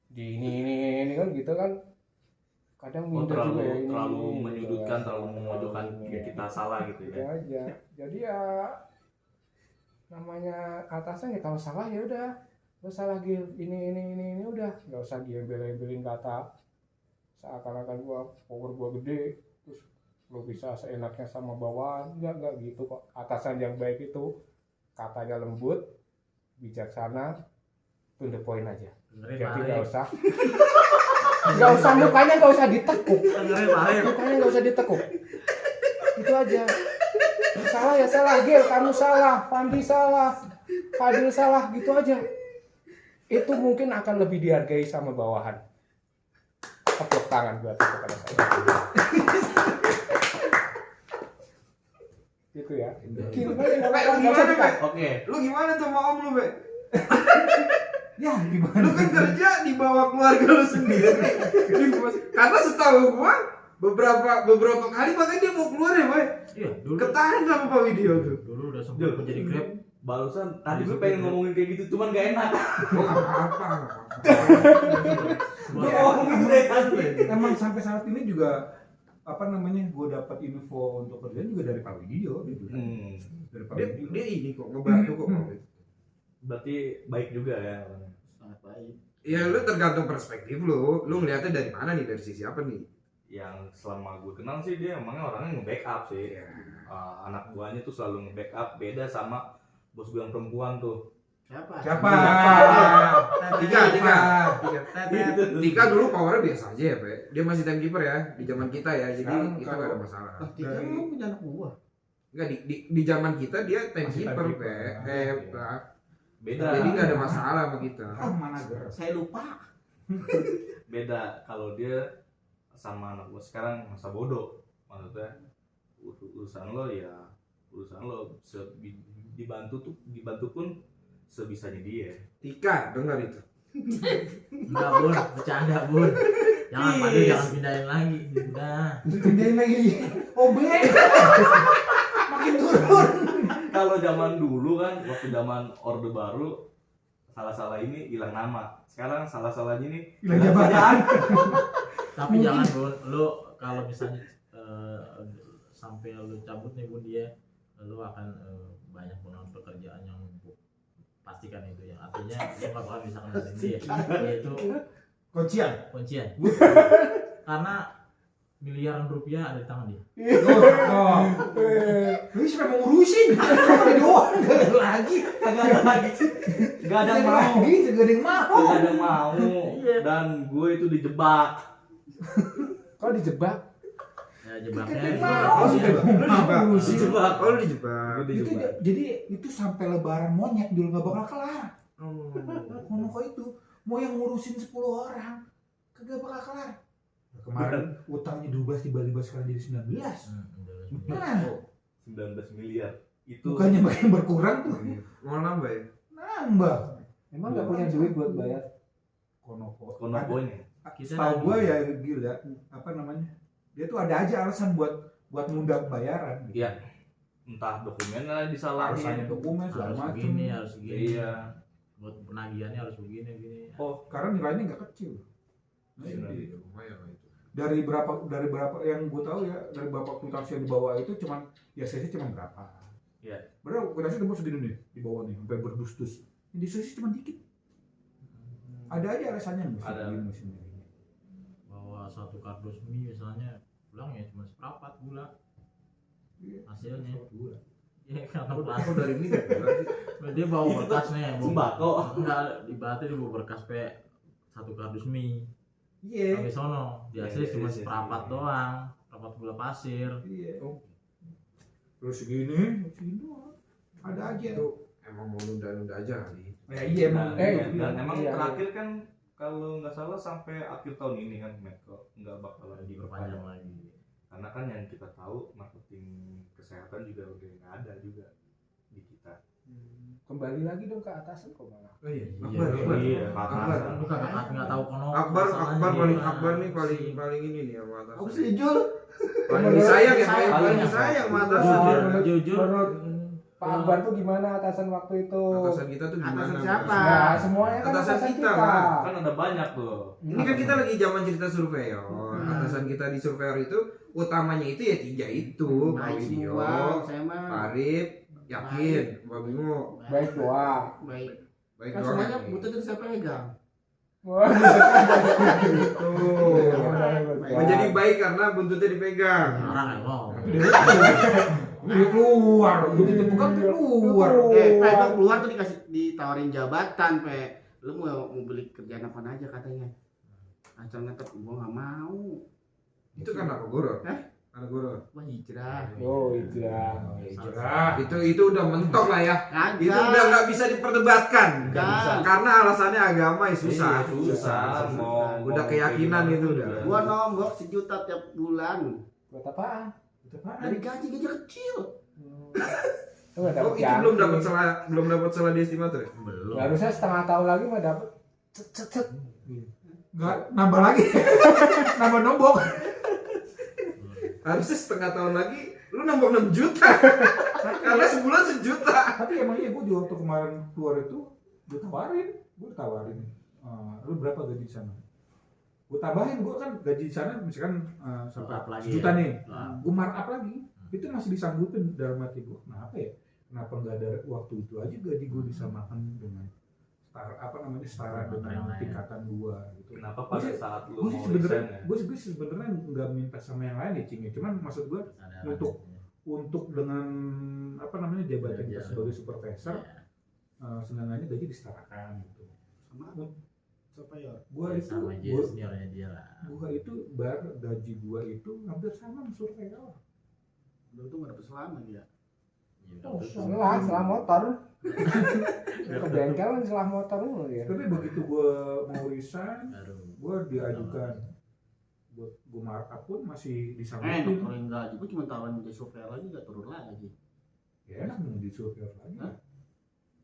di ini kan gitu kan, kadang minder juga ya, ini terlalu gitu menyudutkan, ya. terlalu memojokkan Iya. kita salah gitu Itu ya. aja. Jadi ya namanya atasan ya, kalau salah ya udah, lo salah Gil, ini udah, nggak usah diembel-embelin kata seakan-akan power gua gede, terus lo bisa seenaknya sama bawahan. Enggak gitu kok. Atasan yang baik itu katanya lembut, bijaksana, to the point aja. Dengerin Jadi Pak nggak Arif. usah mukanya nggak usah ditekuk. Dengerin Pak Arif. Mukanya nggak usah ditekuk. Itu aja. Salah ya salah, Gil, kamu salah, Fandi salah, Fadil salah, gitu aja. Itu mungkin akan lebih dihargai sama bawahan. Tepuk tangan buat itu kepada saya. Gitu ya. Oke. Lu gimana tuh sama om lu, Be? ya gimana? Lu kan kerja di bawah keluarga lu sendiri. Karena setahu gua beberapa kali makanya dia mau keluar ya, Boy. Iya, dulu. Ketahan sama Pak Widio tuh. Dulu udah sempat menjadi Grab. Barusan tadi gue pengen ngomongin kayak gitu, cuman gak enak. Oh, enggak apa-apa. Gue ngomongin dari tadi. Emang sampai saat ini juga gue dapat info untuk kerjaan juga dari Pak Widio dia juga. Dari Pak Widio. Dia ini kok ngebantu kok. Berarti baik juga ya. Sangat baik. Ya lu tergantung perspektif lu ngeliatnya dari mana nih, dari sisi apa nih? Yang selama gue kenal sih dia emangnya orangnya nge-backup sih. Ya. Anak buahnya tuh selalu nge-backup, beda sama bos gue yang perempuan tuh. Siapa? Tika dulu powernya biasa aja ya, Pe. Dia masih timekeeper ya di zaman kita ya, jadi Sekarang itu kalau- gak ada masalah. Oh, Tika lu punya anak buah. Enggak di zaman kita dia timekeeper, timekeeper. Pe. Pak. Beda. Jadi nggak ada masalah sama kita. Ah, manager. Saya lupa. Beda kalau dia sama anak gue sekarang masa bodoh. Maksudnya urusan lo ya urusan lo dibantu pun sebisanya dia. Tika dengar itu. Enggak Bun, bercanda Bun. Jangan Padu, jangan pindahin lagi. Udah. Pindahin lagi. OB. Makin turun. Kalau zaman dulu kan waktu zaman Orde Baru salah-salah ini hilang nama. Sekarang salah-salahnya ini Hilang jabatan. Tapi jangan Bun, lu kalau misalnya sampai lu cabut nih Bun dia, lu akan banyak banget pekerjaan yang numpuk. Pastikan itu ya. Artinya lu nggak bakal bisa kenalin dia. Yaitu kuncian. Karena miliaran rupiah ada di tangan dia. Lu siapa mau ngurusin? Doang enggak lagi. Gak ada yang mau. Gak ada yang mau. Gak ada yang mau. Dan gue itu dijebak. Kok dijebak? Ya jebaknya Mau ngurusin. Dijebak. Oh lu dijebak. Gue Itu dijebak. jadi itu sampai lebaran monyet dulu nggak bakal kelar. Oh. Ngono kok itu mau yang ngurusin 10 orang kagak bakal kelar. Kemarin utangnya 12 tiba-tiba sekarang jadi 19. Nah, 19 miliar. Itu bukannya makin berkurang tuh, Mau nambah ya? nambah. Emang nggak punya duit buat bayar? Konoko. konobonya. Kita Tahu gua ya gila apa namanya? Dia tuh ada aja alasan buat nunda bayaran. Gitu. Iya. Entah dokumennya Harus disalahin. hanya dokumen segala harus macam. begini, harus begini. Iya. Buat penagihannya harus begini. Karena nilainya nggak kecil. Nah, Iya. ini. Lumayan lah itu. Dari berapa yang gue tahu ya, dari berapa kwitansi yang dibawa itu cuman ya CC cuma berapa. Iya. Berapa kwitansi udah segini nih di bawah nih sampai berdus-dus. Yang di CC cuma dikit. Ada aja alasannya mesti Ada. begini, mesti begini. Bahwa satu kardus mie misalnya pulang ya cuma seperempat gula Iya. hasilnya. Gula. Ya kata pelaku Aku dari ini gak gila sih. dia bawa berkas nih, Sembako. enggak ibaratnya dia bawa berkas satu kardus mie. Iya. Sampai sono, di asli Iya, cuma iya, seperempat iya. doang, seperempat gula pasir. Iya. Terus segini doang. Ada aja. Itu emang mau nunda-nunda aja kali. Ya iya emang. Dan emang iya, terakhir kan kalau nggak salah sampai akhir tahun ini kan Metro nggak bakal lagi Diperpanjang lagi. karena kan yang kita tahu marketing kesehatan juga udah nggak ada juga di kita. Kembali lagi dong ke atas kok malah. Oh iya. Iya, Akbar. Iya, Akbar. Lu kagak nggak tahu kono. Akbar paling Iya. Akbar nih paling ini nih sama atas. Aku sih Jul. Paling disayang ya, Sayang. paling disayang sama atas. Jujur. Menurut Pak Akbar tuh gimana atasan waktu itu? Atasan kita tuh gimana? Atasan siapa? Ya semuanya kan Atasan atasan kita, kita. Pak. Kan ada banyak tuh. Ini kan kita lagi zaman cerita surveyor. Atasan kita di surveyor itu utamanya itu ya 3 itu. Pak Baik Widio, semua, saya mah. Pak Arif, Yakin, Mbak Bingo. Baik doang. Baik. Baik Kan doang. semuanya Yakin. butuh dari saya pegang. Wah, Tuh. Menjadi baik karena buntutnya dipegang. Orang emang. Dia keluar, begitu bukan dia keluar. Pe, gua keluar tuh ditawarin jabatan, Pe. Lu mau beli kerjaan apa aja katanya. Asal ngetep gua nggak mau. Itu kan apa Goro? Hah? Karena Goro. Wah hijrah. oh iya. Itu udah mentok lah ya. Kagak. Itu udah nggak bisa diperdebatkan. Nggak. Karena alasannya agama ya susah. Iya, susah. Mau Udah keyakinan itu udah. Gua nombok 1 juta tiap bulan. Buat apaan? Dari gaji kecil. Lu nggak Oh dapet itu janji. belum dapat salah di estimator ya? Belum. Harusnya setengah tahun lagi mah dapet. Cet. Enggak nambah lagi. Nambah nombok. Harusnya setengah tahun lagi lu nambah 6 juta. Karena sebulan 1 juta. Tapi emang iya gue juga waktu kemarin keluar itu gue tawarin. Lu berapa gaji di sana? Gue tambahin, gue kan gaji di sana misalkan sampai Markup lagi 1 juta ya? nih. Nah. Gue markup lagi. Itu masih disanggupin dalam hati gue. Kenapa ya? Kenapa nggak ada waktu itu aja gaji gue disamakan dengan setara dengan tingkatan 2 gitu. Kenapa pada saat lu Gue mau resign ya? sebenarnya nggak minta sama yang lain ya Cing ya. Cuman maksud gue untuk dengan jabatan kita sebagai supervisor, senangannya gaji disetarakan gitu. Sama siapa ya? Gua itu sama dia seniornya dia lah. gua itu gaji gua itu hampir sama sama surveyor. Lu tuh nggak dapet selama dia. Setelah motor. Ke bengkel kan setelah motor dulu ya. Tapi begitu gua mau resign, Baru gua diajukan buat gua markup pun masih Enak disanggutin. kalau enggak, gue cuma tawaran jadi surveyor lagi nggak turun lagi. Ya enak mau di surveyor lagi. Hah?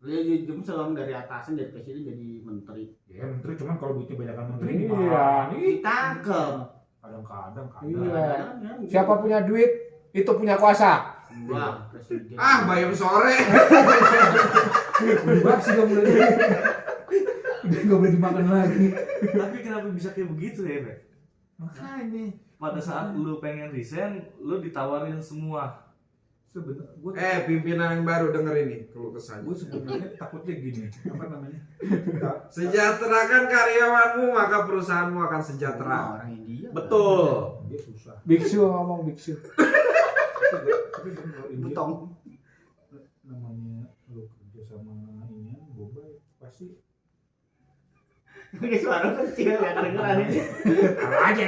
Dia jam selang dari atasan dari presiden jadi menteri. Ya menteri cuman kalau duitnya banyakan menteri Iya. gimana? Nih, Ditangkep. kadang-kadang Iya. Kadang-kadang Siapa punya duit itu punya kuasa. Wah, presiden. Bayam sore. udah sih gak boleh udah gak boleh dimakan lagi. Tapi kenapa bisa kayak begitu ya, Pak? Makanya Pada saat lu pengen resign, lu ditawarin semua. sebenarnya gua Pimpinan yang baru denger ini keluh kesahnya. gue sebenarnya takutnya gini Sejahterakan karyawanmu maka perusahaanmu akan sejahtera. Orang India. Betul. dia susah Biksu ngomong biksu. tapi kalau India Betong. namanya lu kerja sama ini Bombay pasti Ini suara kecil ya kedengeran ini. aja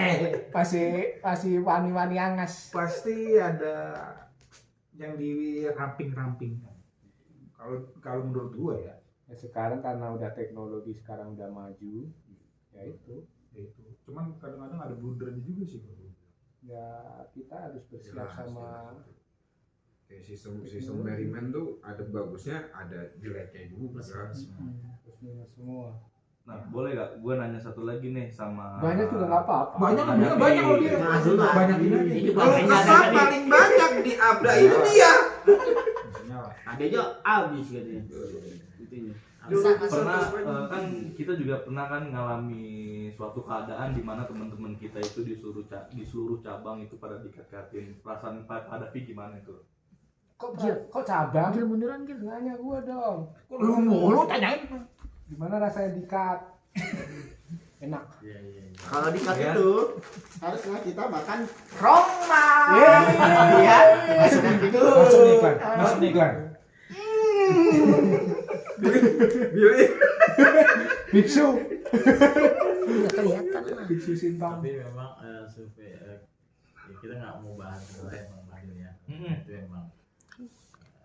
Masih wani-wani angas. pasti ada yang di ramping kalau menurut gua ya Ya, sekarang karena udah teknologi sekarang udah maju, ya itu. cuman kadang-kadang ada blundernya juga sih kalau gua. Ya kita harus bersiap sama Kayak sistem Merriman tuh ada bagusnya, ada jeleknya juga. plus minus semua. Nah, boleh gak gue nanya satu lagi nih sama Banyak juga nggak apa-apa. banyak kalau dia Masuk lah. banyak ini Ini Kalau bangkainya kesal ada paling banyak di Abda itu dia. misalnya lah Ada aja abis katanya. Itunya. pernah kan kita juga pernah kan ngalami suatu keadaan di mana teman-teman kita itu di seluruh cabang itu pada dikat-katin. Perasaan pada Vi gimana itu? Kok cabang? Gil munduran Gil. Nanya gua dong. Lu mulu tanyain. Gimana rasanya dikat? Enak. Iya. Kalau di cut Ya. itu harusnya kita makan Roma. Iya. Iya. Masukkan gitu. masuk iklan Billy. Biksu. Enggak kelihatan lah. Biksu simpang. Tapi memang survei ya kita nggak mau bahas itu ya Bang ya. Itu emang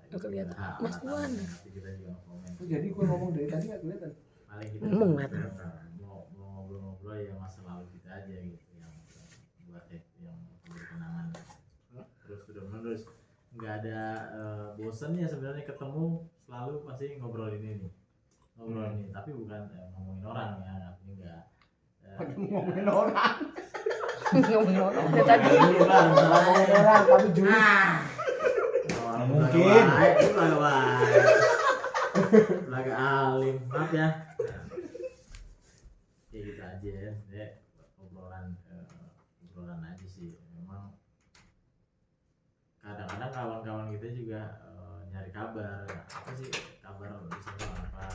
Udah kelihatan. hak Mas tamu, Wan. nanti kita juga komen. Jadi gua ngomong dari tadi nggak kelihatan. Paling kita Ngomong, mau ngobrol-ngobrol ya masa lalu kita aja gitu yang buat yang berkenangan. Terus nggak ada bosannya sebenarnya ketemu selalu pasti ngobrolin ini tapi bukan ngomongin orang ya artinya enggak Ngomongin orang. Ngomongin orang dari tadi. Ngomongin orang tapi jujur. Mungkin laga alim maaf ya kayak gitu aja ya obrolan aja sih memang kadang-kadang kawan-kawan kita juga nyari kabar apa sih kabar bisa apa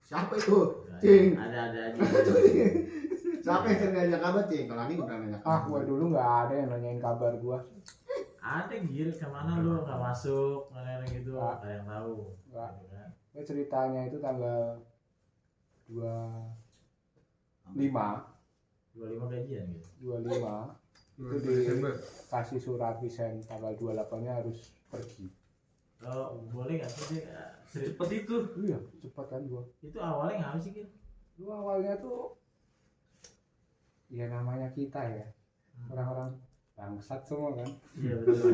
Siapa itu? Ya, Cing. ada aja Siapa yang sering nanya kabar Cing? Kalau ini bukan nanya kabar. Gua dulu nggak ada yang nanyain kabar gua. ada gil kemana lu nggak masuk mana gitu Nggak. ada yang tahu Nggak. gitu kan. Gua ceritanya itu tanggal 25 25 gajian gitu 25 itu dikasih surat resign tanggal 28-nya harus pergi. oh boleh nggak sih Secepat itu. Iya, cepat kan gua. itu awalnya nggak sih gitu Lu awalnya tuh ya namanya kita ya. Orang-orang bangsat semua kan. iya betul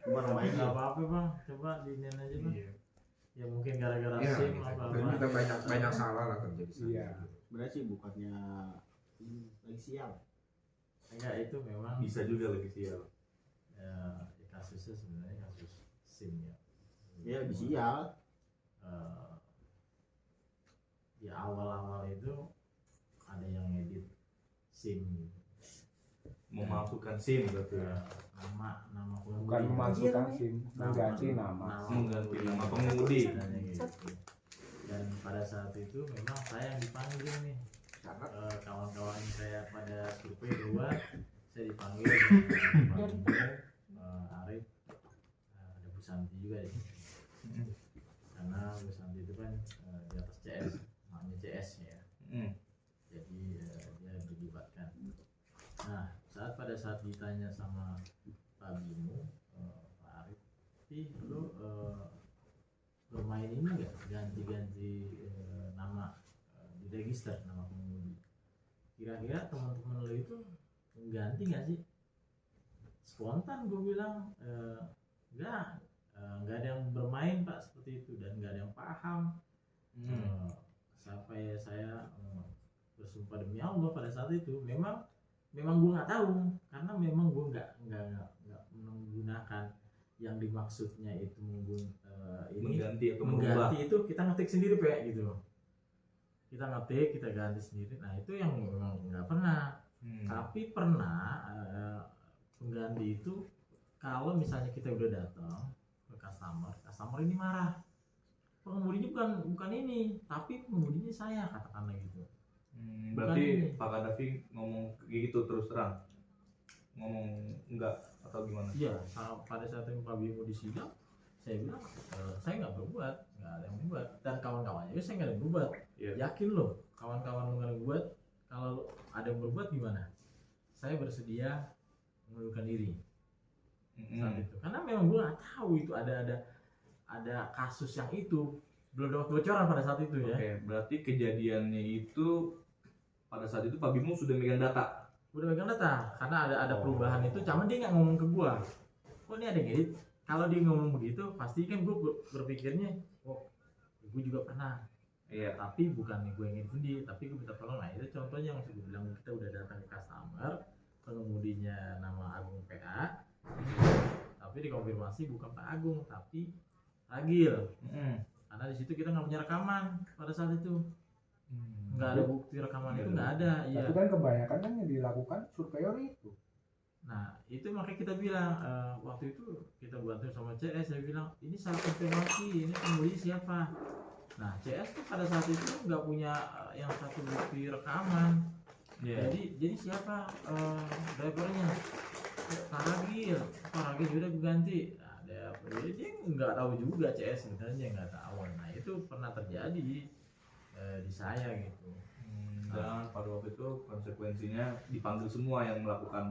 Kemarin main nggak apa-apa bang coba dinian aja bang ya mungkin gara-gara Iya, sim kita apa banyak salah lah kerja di sana. Iya. Sebenarnya sih bukannya lagi sial. enggak itu memang Bisa juga lagi sial. kasusnya sebenarnya kasus sim ya Iya lebih sial. Ya awal-awal itu ada yang ngedit sim Memasukkan SIM berarti ya. nama pengemudi. Bukan memasukkan SIM, mengganti nama. Mengganti nama pengemudi. Istilahnya gitu. Dan pada saat itu memang saya yang dipanggil nih. Kawan-kawan saya pada survei keluar, saya dipanggil Arif, ada Bu Santi juga ya. Karena Bu Santi itu kan di atas CS, maknya CS ya. Jadi dia dilibatkan. Nah, pada saat ditanya sama Pak Bimo, Pak Arif, lu bermain ini nggak ganti-ganti nama di register nama pengemudi? Kira-kira teman-teman lo itu mengganti nggak sih? Spontan gue bilang nggak ada yang bermain Pak seperti itu, dan nggak ada yang paham. Sampai saya bersumpah demi Allah pada saat itu memang gue nggak tahu, karena memang gue nggak menggunakan yang dimaksudnya itu mengganti atau mengganti itu kita ngetik sendiri Pak gitu. Kita ngetik, kita ganti sendiri. Nah itu yang memang nggak pernah. Tapi pernah pengganti itu kalau misalnya kita udah datang ke customer ini marah. Pengemudinya bukan ini, tapi pengemudinya saya, katakanlah gitu. Berarti Pak Kadafi ngomong kayak gitu terus terang, ngomong enggak atau gimana? Iya, pada saat itu Pak Bimo di sidang, saya bilang saya nggak berbuat, nggak ada yang berbuat, dan kawan-kawannya juga saya nggak ada yang berbuat. Yakin loh, kawan-kawan lu nggak ada yang berbuat, kalau ada yang berbuat gimana? Saya bersedia mengundurkan diri saat itu, karena memang gue nggak tahu itu ada kasus yang itu belum dapat bocoran pada saat itu ya. Oke, berarti kejadiannya itu pada saat itu Pak Bimo sudah megang data. Udah megang data, karena ada perubahan itu, cuman dia nggak ngomong ke gua. Kok ini ada yang edit? Kalau dia ngomong begitu, pasti kan gua berpikirnya, oh, gua juga pernah. Iya. Tapi bukan gue yang edit sendiri, tapi gua minta tolong. Nah itu contohnya yang maksud gue bilang, kita udah datang ke customer, pengemudinya nama Agung PA, tapi dikonfirmasi bukan Pak Agung, tapi Ragil. Karena di situ kita nggak punya rekaman pada saat itu. Nggak ada bukti rekaman itu, nggak ada. Iya. Tapi kan kebanyakan kan yang dilakukan surveyor itu. Nah itu makanya kita bilang waktu itu kita bantu sama CS, saya bilang ini salah konfirmasi, ini pengemudi siapa. Nah CS tuh pada saat itu nggak punya yang satu bukti rekaman. Jadi siapa drivernya? Pak Ragil udah ganti. Nah, dia nggak tahu juga CS sebenarnya, nggak tahu. Nah itu pernah terjadi di saya gitu. Dan pada waktu itu konsekuensinya dipanggil semua yang melakukan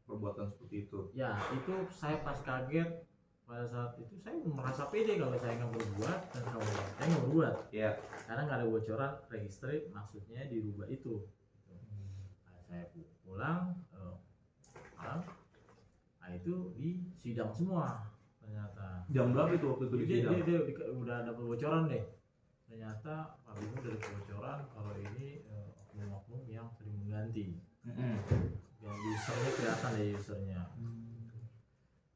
perbuatan seperti itu. Ya itu saya pas kaget pada saat itu, saya merasa pede kalau saya nggak berbuat dan kalau saya nggak berbuat. Iya. Karena nggak ada bocoran registry, maksudnya dirubah itu. Nah, saya pulang, nah itu di sidang semua ternyata. Jam berapa itu waktu itu di sidang? Dia udah ada bocoran deh. Ternyata Pak Bimo dari bocoran kalau ini oknum-oknum yang sering mengganti. Yang usernya kelihatan ya usernya.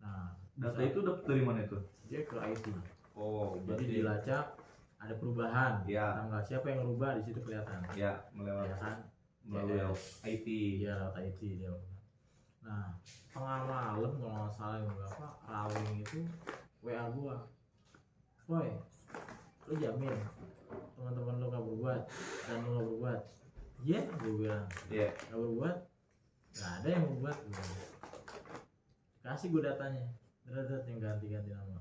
Nah, data itu dapat dari mana itu? dia ke IT. Oh, Jadi dilacak ada perubahan. Ya. Tanggal siapa yang ngerubah di situ kelihatan. Ya, Ya kan? melalui IT. Iya, lewat IT dia. Nah, tengah malam kalau nggak salah berapa, Rawing itu WA gua. Boy, lu jamin teman-teman lu nggak berbuat dan lu nggak berbuat? Iya, gua bilang. Iya. Nggak berbuat? Nggak ada yang berbuat. Kasih gua datanya. Dada yang ganti-ganti nama.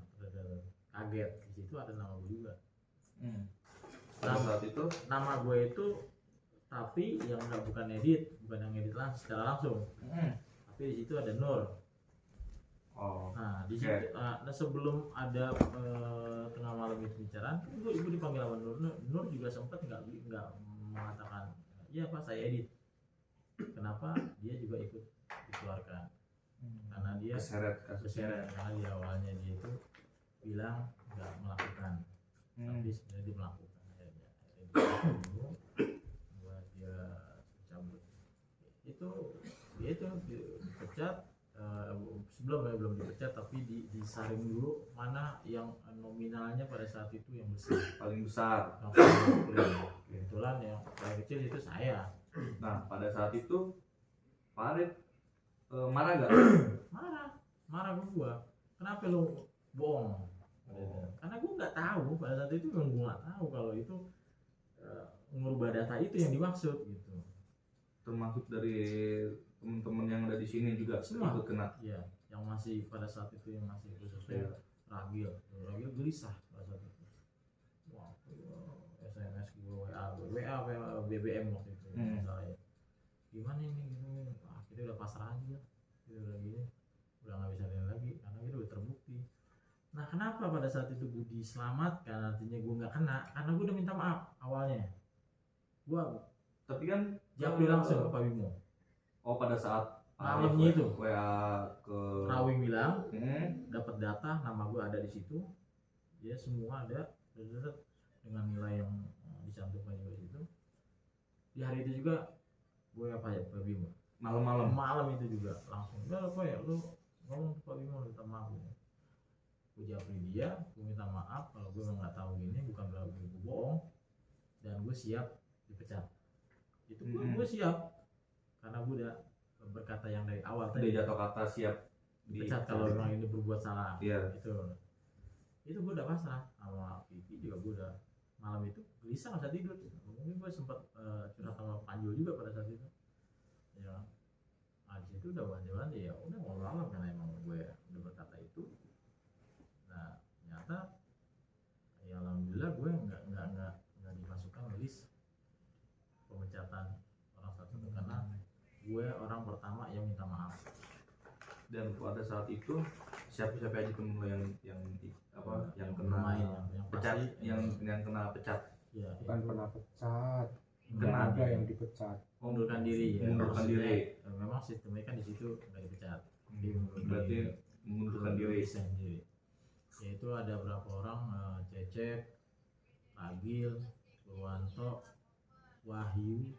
Kaget, di situ ada nama gua juga. Pada saat itu Nama gue itu, tapi yang bukan yang edit secara langsung. Tapi di situ ada Nur. Oh. Nah di situ, sebelum ada tengah malam itu bicara, gue dipanggil sama Nur. Nur juga sempat nggak mengatakan, iya Pak saya edit. Kenapa? Dia juga ikut dikeluarkan. Karena dia Keseret karena di awalnya dia itu bilang nggak melakukan, tapi sebenarnya dia melakukan. Akhirnya buat dia cabut. Dia itu dipecat. Belum dipecat, tapi disaring dulu mana yang nominalnya pada saat itu yang besar, paling besar. Kebetulan yang paling kecil itu saya. Nah, pada saat itu Pak Arif marah gak? Marah gua. Kenapa lu bohong? Karena gue nggak tahu pada saat itu, gue nggak tahu kalau itu ngubah data itu yang dimaksud gitu. Termasuk dari teman-teman yang ada di sini juga Semua. ikut kena. Iya, yang masih pada saat itu yang masih khususnya Ragil gelisah pada saat itu. Wah, SMS gue, WA, BBM waktu itu. Misalnya, gimana ini gitu, kita udah pasrah aja, kita udah gini, udah nggak bisa lain lagi karena kita udah terbukti. Nah, kenapa pada saat itu gue diselamatkan, artinya gue nggak kena, karena gue udah minta maaf awalnya. Gue Tapi kan japri langsung ke Pak Bimo. Oh, pada saat Malamnya itu WA ke Rawing bilang dapat data, nama gue ada di situ, dia semua ada dengan nilai yang dicantumkan juga di situ. Di hari itu juga gue apa ya Pak Bimo, malam itu juga langsung udah apa ya lu ngomong ke Pak Bimo minta maaf ya. Gue japri dia, gue minta maaf kalau gue nggak tahu gini, bukan berarti gue bohong, dan gue siap dipecat. Itu gue siap karena gue udah berkata yang dari awal tadi jatuh kata siap dipecat kalau memang ini berbuat salah. Iya. Itu gue udah pasrah sama Vivi juga. Gue udah malam itu gelisah nggak bisa tidur. Mungkin gue sempat curhat sama Panjul juga pada saat itu. Ya, habis itu udah wanti-wanti ya udah mau malam karena emang gue udah berkata itu. Nah ternyata ya alhamdulillah gue nggak dimasukkan list pemecatan orang satu karena gue orang pertama yang minta maaf. Dan pada saat itu siapa aja temen lo yang kena main, yang pecat, pasti, yang kena pecat. Ya, Bukan pernah pecat, Kena ada yang dipecat. mengundurkan diri ya. Mengundurkan Maksudnya, diri. memang sistemnya kan di situ nggak dipecat. Berarti mengundurkan diri. Yaitu ada berapa orang, Cecep, Ragil, Purwanto, Wahyu,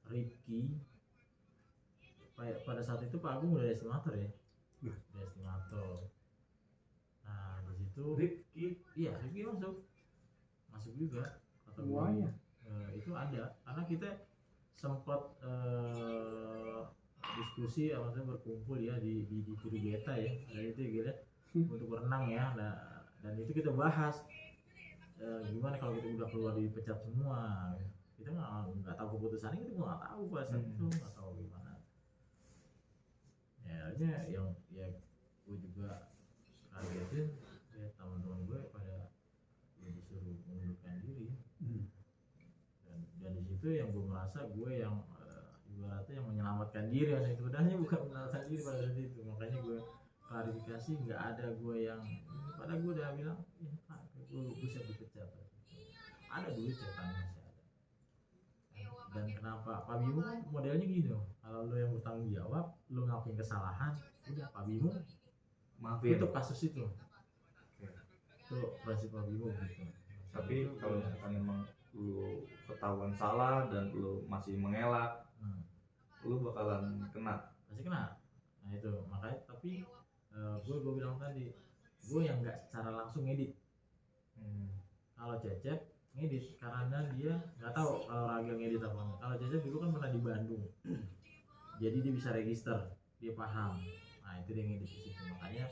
Ripki. Pada saat itu Pak Agung udah estimator ya. Udah estimator. Nah di situ Ripki. Iya, Ripki masuk juga. Semuanya. Itu ada karena kita sempat diskusi, maksudnya berkumpul ya di Guru Beta ya. Nah itu ya untuk berenang ya. Nah, dan itu kita bahas gimana kalau kita udah keluar dipecat semua. Kita nggak tahu keputusannya, kita nggak tahu pas itu, nggak tahu gimana. Ya yang gue juga kagetin ya teman-teman gue pada disuruh mengundurkan diri. Dan di situ yang gue merasa gue yang ibaratnya yang menyelamatkan diri, yang sebenarnya bukan menyelamatkan diri pada saat itu. Makanya gue klarifikasi, nggak ada gue yang pada gue udah bilang ya Pak, gue siap dipecat. Ada duit cetannya masih ada. Dan kenapa Pak Bimo kan modelnya gini loh, kalau lo yang bertanggung jawab, lo ngakuin kesalahan, udah Pak Bimo Maafin. itu kasus itu. Itu prinsip Pak Bimo gitu. Tapi kalau misalkan memang lu ketahuan salah dan lu masih mengelak, lu bakalan kena. Pasti kena. Nah itu makanya, tapi gue bilang tadi, gue yang nggak secara langsung ngedit. Kalau Cecep ngedit karena dia nggak tahu kalau Ragil ngedit apa enggak. Kalau Cecep dulu kan pernah di Bandung, jadi dia bisa register, dia paham. Nah itu dia ngedit di situ. Makanya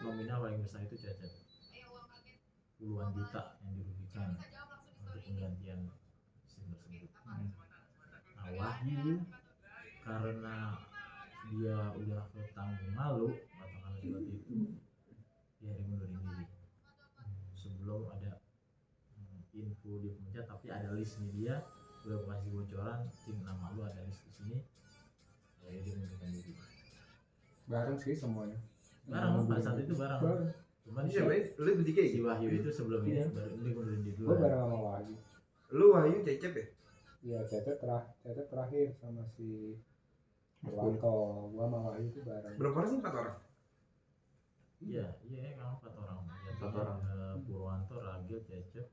nominal paling besar itu Cecep, puluhan juta yang dirugikan untuk penggantian mesin tersebut. Nah Wahyu karena dia udah ketanggung malu katakan seperti itu, dia hari mundurin diri sebelum ada info dia pemecat, tapi ada listnya dia udah kasih bocoran, tim nama lu ada list di sini, ya dia mundurkan diri. Bareng sih semuanya. Bareng pada saat itu bareng. Cuman Iya, baik. Lu bertiga si gitu. Wahyu itu sebelum ini baru ini mundurin diri Gue dulu. bareng sama Wahyu. Lu Wahyu Cecep ya? Iya, Cecep terakhir sama si Purwanto. Gua sama Wahyu itu bareng. Berapa orang sih? 4 orang. Iya kan 4 orang. Empat orang. Purwanto, Ragil, Cecep,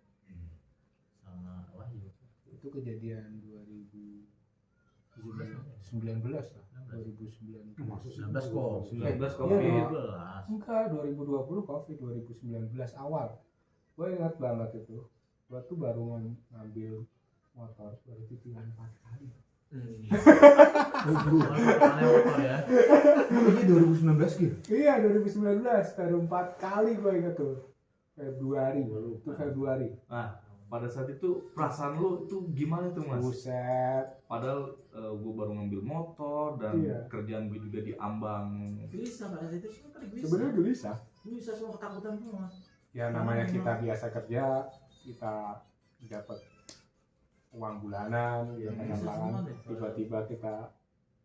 sama Wahyu. Itu kejadian 2019 lah. 2019. 19 kok. 19 kok. Iya, 12. Enggak, 2020 Covid, 2019 awal. Gue ingat banget itu. Gue tuh baru ngambil motor, baru cicilan 4 kali. Motor ya. Ini 2019 gitu. Iya, 2019 baru 4 kali gue inget tuh. Februari. Itu Februari. Pada saat itu perasaan lu tuh gimana tuh Mas? Buset. Padahal gue baru ngambil motor dan Iya. kerjaan gue juga diambang. Gelisah pada saat itu semua kan gelisah. Sebenarnya gelisah. Gelisah semua ketakutan semua. Ya namanya kita biasa kerja, kita dapat uang bulanan, ya Gelisah kan. semua deh. Tiba-tiba kita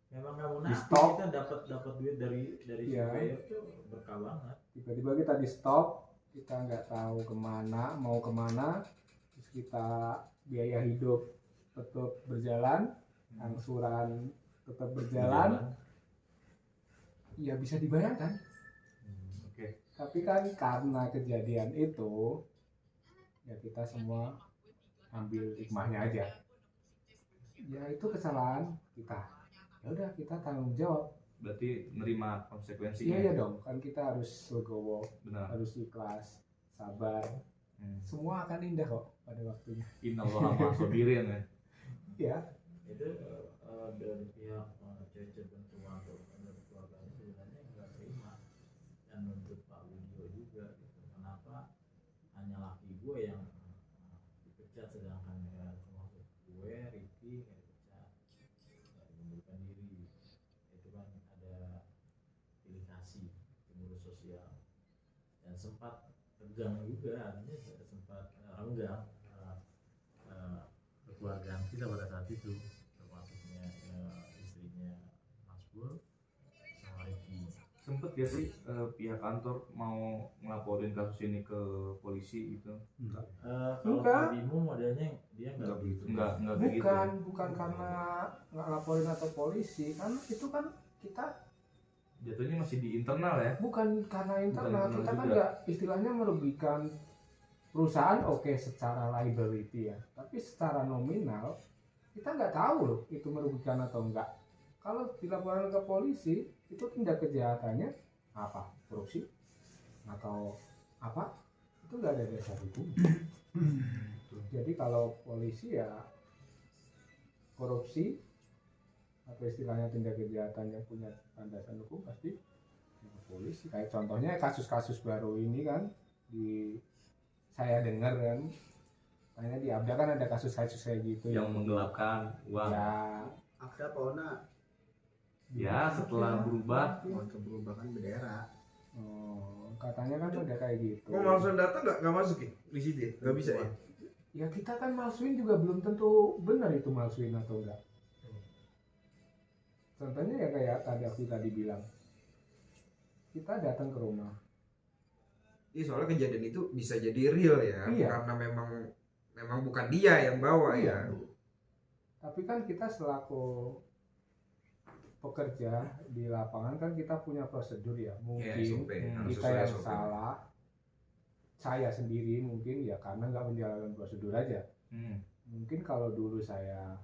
Memang nggak mau Di nafsu, stop. kita dapat duit dari Iya. supplier tuh berkah banget. tiba-tiba kita di stop, kita nggak tahu mau kemana, terus kita biaya hidup tetap berjalan, angsuran tetap berjalan, ya bisa dibayangkan. Oke. Tapi kan karena kejadian itu, ya kita semua ambil hikmahnya aja. Ya itu kesalahan kita. Ya udah kita tanggung jawab. Berarti nerima konsekuensinya. Iya dong, kan kita harus legowo, Benar. harus ikhlas, sabar. Semua akan indah kok pada waktunya. Innallaha ma'as-sabirin ya. Ya, Itu dari pihak cewek-cewek bentua atau dari keluarganya sebenarnya nggak terima dan nuntut Pak Widyo juga gitu. Kenapa hanya laki gue yang dipecat sedangkan termasuk gue, Ricky nggak dipecat, nggak mengundurkan diri. Itu kan ada pilih kasih, pengurus sosial dan sempat tegang juga, artinya sempat renggang kekeluargaan kita pada saat itu, termasuknya istrinya Mas Bul sama Ricky. Sempet gak sih pihak kantor mau ngelaporin kasus ini ke polisi gitu? Kalau Enggak. Pak Bimo modelnya dia nggak begitu. Enggak kayak gitu. bukan karena nggak laporin atau polisi, kan itu kan kita Jatuhnya masih di internal ya. bukan karena internal, Bukan kita kan juga. nggak istilahnya merugikan perusahaan, oke secara liability ya, tapi secara nominal kita nggak tahu loh itu merugikan atau enggak. Kalau dilaporkan ke polisi, itu tindak kejahatannya apa? Korupsi atau apa? Itu nggak ada dasar hukum. Jadi kalau polisi ya korupsi atau istilahnya tindak kejahatan yang punya landasan hukum pasti ya polisi. Kayak contohnya kasus-kasus baru ini kan saya dengar kan, makanya di Abda kan ada kasus-kasus kayak gitu Yang menggelapkan uang. ya Akda apa Ona? Ya, setelah berubah. Waktu perubahan bendera. Katanya kan ada kayak gitu. Kok malsuan data nggak masuk ya di situ ya? Nggak bisa ya? Ya kita kan malsuin juga belum tentu benar itu malsuin atau enggak. Contohnya ya kayak tadi bilang, kita datang ke rumah. Iya, soalnya kejadian itu bisa jadi real ya, Iya. karena memang bukan dia yang bawa Iya. ya. Tapi kan kita selaku pekerja di lapangan kan kita punya prosedur ya. Mungkin SOP, harus kita sesuai yang SOP. salah, saya sendiri mungkin ya karena nggak menjalankan prosedur aja. Mungkin kalau dulu saya,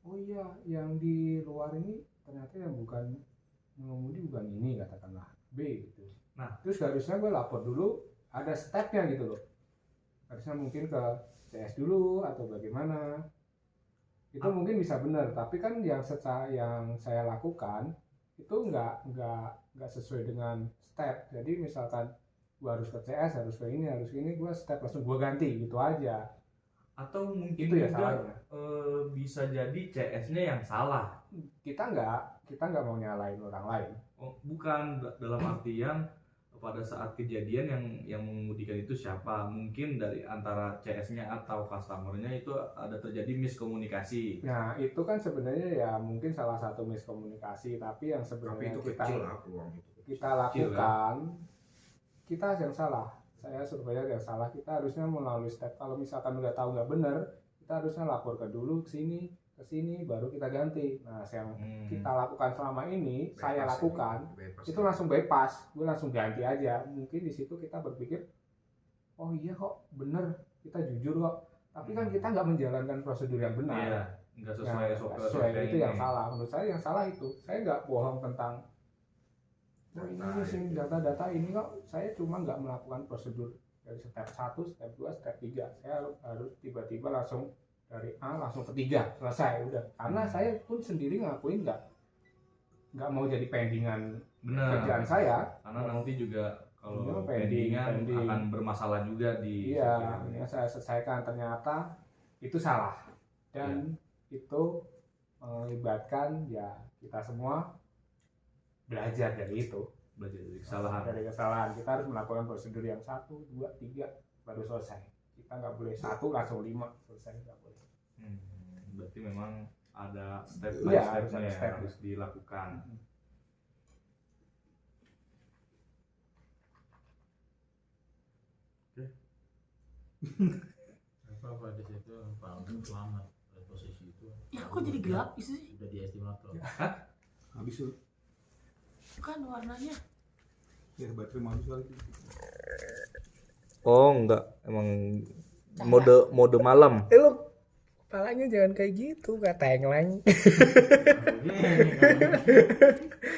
oh iya yang di luar ini ternyata yang bukan mengemudi bukan ini katakanlah B gitu. Nah. Terus harusnya gue lapor dulu, ada stepnya gitu loh. Harusnya mungkin ke CS dulu atau bagaimana. Itu mungkin bisa benar, tapi kan yang saya lakukan itu nggak sesuai dengan step. Jadi misalkan gue harus ke CS, harus ke ini, gue step langsung gue ganti gitu aja. Atau mungkin Itu ya juga salahnya. bisa jadi CS-nya yang salah. Kita nggak mau nyalain orang lain. Oh, bukan dalam artian pada saat kejadian yang mengemudikan itu siapa, mungkin dari antara CS-nya atau customer-nya itu ada terjadi miskomunikasi. Nah itu kan sebenarnya ya mungkin salah satu miskomunikasi, tapi yang Tapi sebenarnya itu kita kecil lah peluang itu. kita lakukan, kita yang salah. Saya surveyor yang salah. Kita harusnya melalui step. Kalau misalkan udah tahu nggak benar, kita harusnya lapor ke dulu ke sini, baru kita ganti. Nah yang kita lakukan selama ini, saya Bypass lakukan bypass. itu langsung bypass, gue langsung ganti aja. Mungkin di situ kita berpikir, oh iya kok bener, kita jujur kok. Tapi kan kita nggak menjalankan prosedur yang benar. Iya, nggak sesuai Nah, SOP. nggak sesuai, itu yang salah. Menurut saya yang salah itu, saya nggak bohong tentang ini sih data-data ini kok. Saya cuma nggak melakukan prosedur dari step 1, step 2, step 3. Saya harus tiba-tiba langsung dari A langsung ke 3, selesai udah. Karena saya pun sendiri ngakuin nggak mau jadi pendingan Benar. kerjaan saya. Karena nanti juga Kalau Iya, pendingan pending. akan bermasalah juga di Iya, ini yang saya selesaikan ternyata itu salah dan itu mengibatkan ya kita semua belajar dari itu, belajar dari kesalahan. dari kesalahan. Kita harus melakukan prosedur yang 1, 2, 3 baru selesai. Kita nggak boleh 1 langsung 5 selesai, nggak boleh. Berarti memang ada step by Iya, stepnya harus ada yang step. harus dilakukan. Apa di situ Pak Agus selamat pada posisi itu. Ya kok jadi gelap sih? Udah di estimator. Habis tuh. Bukan warnanya. Ya baterai mau habis kali. Oh enggak, emang Cahaya. mode malam. Lu kepalanya jangan kayak gitu, gak tengleng.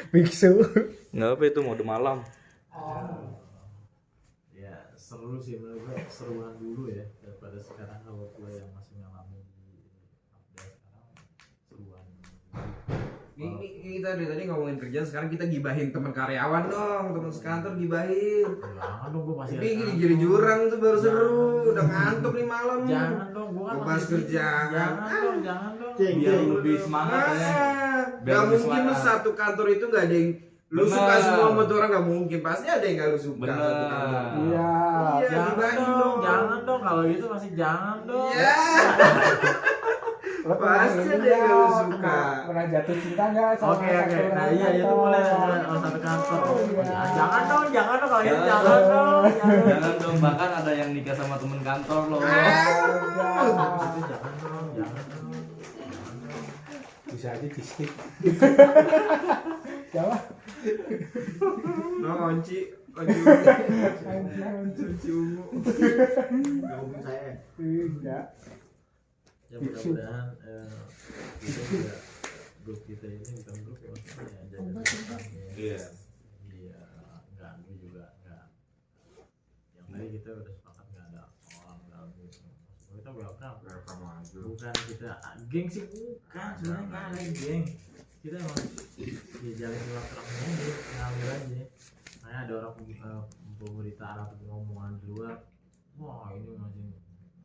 Biksu. Enggak apa itu mode malam. Ya seru sih menurut gue, seruan dulu ya daripada sekarang kalau gue yang masih ngalamin di update sekarang seruan. Ini tadi ngomongin kerjaan, sekarang kita gibahin teman karyawan dong, teman sekantor gibahin. Jangan dong, gue masih Ini gini jadi jurang tuh baru seru, udah ngantuk nih malam. Jangan dong, gue kan Ngebahas masih kerjaan. Jangan dong. Biar lebih semangat ya. Biar Gak lebih mungkin lu semangat. satu kantor itu gak ada yang lu Benar. suka semua sama tuh orang, gak mungkin, pasti ada yang gak lu suka Benar. satu kantor. Iya. Iya, Jangan gibahin dong, jangan dong, kalau gitu masih jangan dong. Iya. Lo Pasti pernah ada yang nggak? lu suka. Pernah jatuh cinta nggak sama Oke, satu orang nah iya itu kantor? boleh sama satu kantor. Oh, iya. Jangan dong kalau gitu Jangan. jangan dong. Jangan dong, bahkan ada yang nikah sama temen kantor loh. Itu jangan dong, jangan dong. Bisa aja cistik. Siapa? No, kunci ungu. Ngomong saya. Tidak. Ya mudah-mudahan kita juga grup kita ini bukan grup ya maksudnya ya, jaga kesehatan. Iya. Iya, ganggu juga enggak. Yang tadi kita udah sepakat nggak ada orang ganggu. Maksud kita welcome. Bukan kita geng sih, bukan sebenarnya nggak ada geng. Kita emang ya jalan silaturahmi aja, ngalir aja. Makanya ada orang pemberitaan atau ngomongan di luar, wah ini masih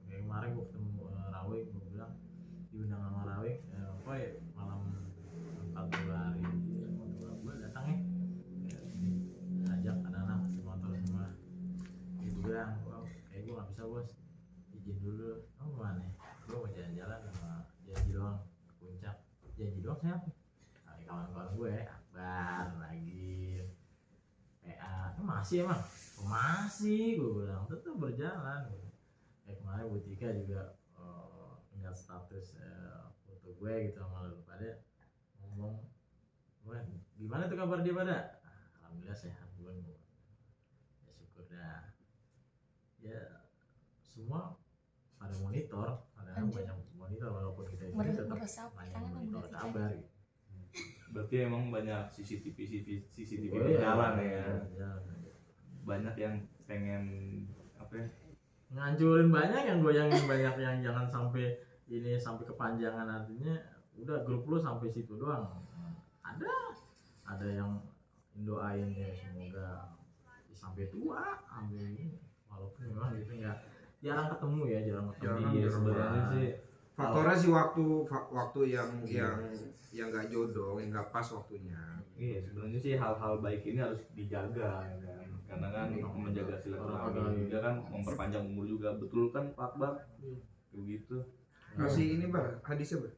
kayak kemarin gue ketemu Rawik, gue bilang diundang sama Rawik, malam 4 Februari gue datang ya, ajak anak-anak motor semua. Gue bilang, wah kayak gue nggak bisa bos, izin dulu. Oh gimana? Gue mau jalan-jalan sama janji doang ke puncak. Janji doang siapa? Nah, kawan-kawan gue Akbar lagi PA masih emang masih, gue bilang tetap berjalan. Kayak kemarin Bu Tika juga ingat status foto gue gitu sama lu pada ngomong, gue gimana tuh kabar dia pada? Alhamdulillah sehat gue. Ya syukur dah. Ya semua pada monitor, kadang Anjir. banyak monitor walaupun kita ini tetap Meresap banyak tangan monitor berarti. kabar gitu. Berarti emang banyak CCTV Oh, di iya, jalan ya. jalan. Banyak yang pengen apa ya? Ngancurin banyak, yang goyangin banyak, yang jangan sampai ini sampai kepanjangan, artinya udah grup lu sampai situ doang. Ada yang doain ya semoga sampai tua, sampai ini, walaupun memang gitu nggak jarang ketemu ya, jarang ketemu. Jarang, Iya, jarang sebenarnya banget. sih Faktornya sih waktu yang nggak jodoh, yang nggak pas waktunya. iya, sebenarnya sih hal-hal baik ini harus dijaga ya kan. Karena kan menjaga silaturahmi juga kan memperpanjang umur juga. Betul kan Pak Akbar? Begitu. Kasih ini bar, hadisnya bar.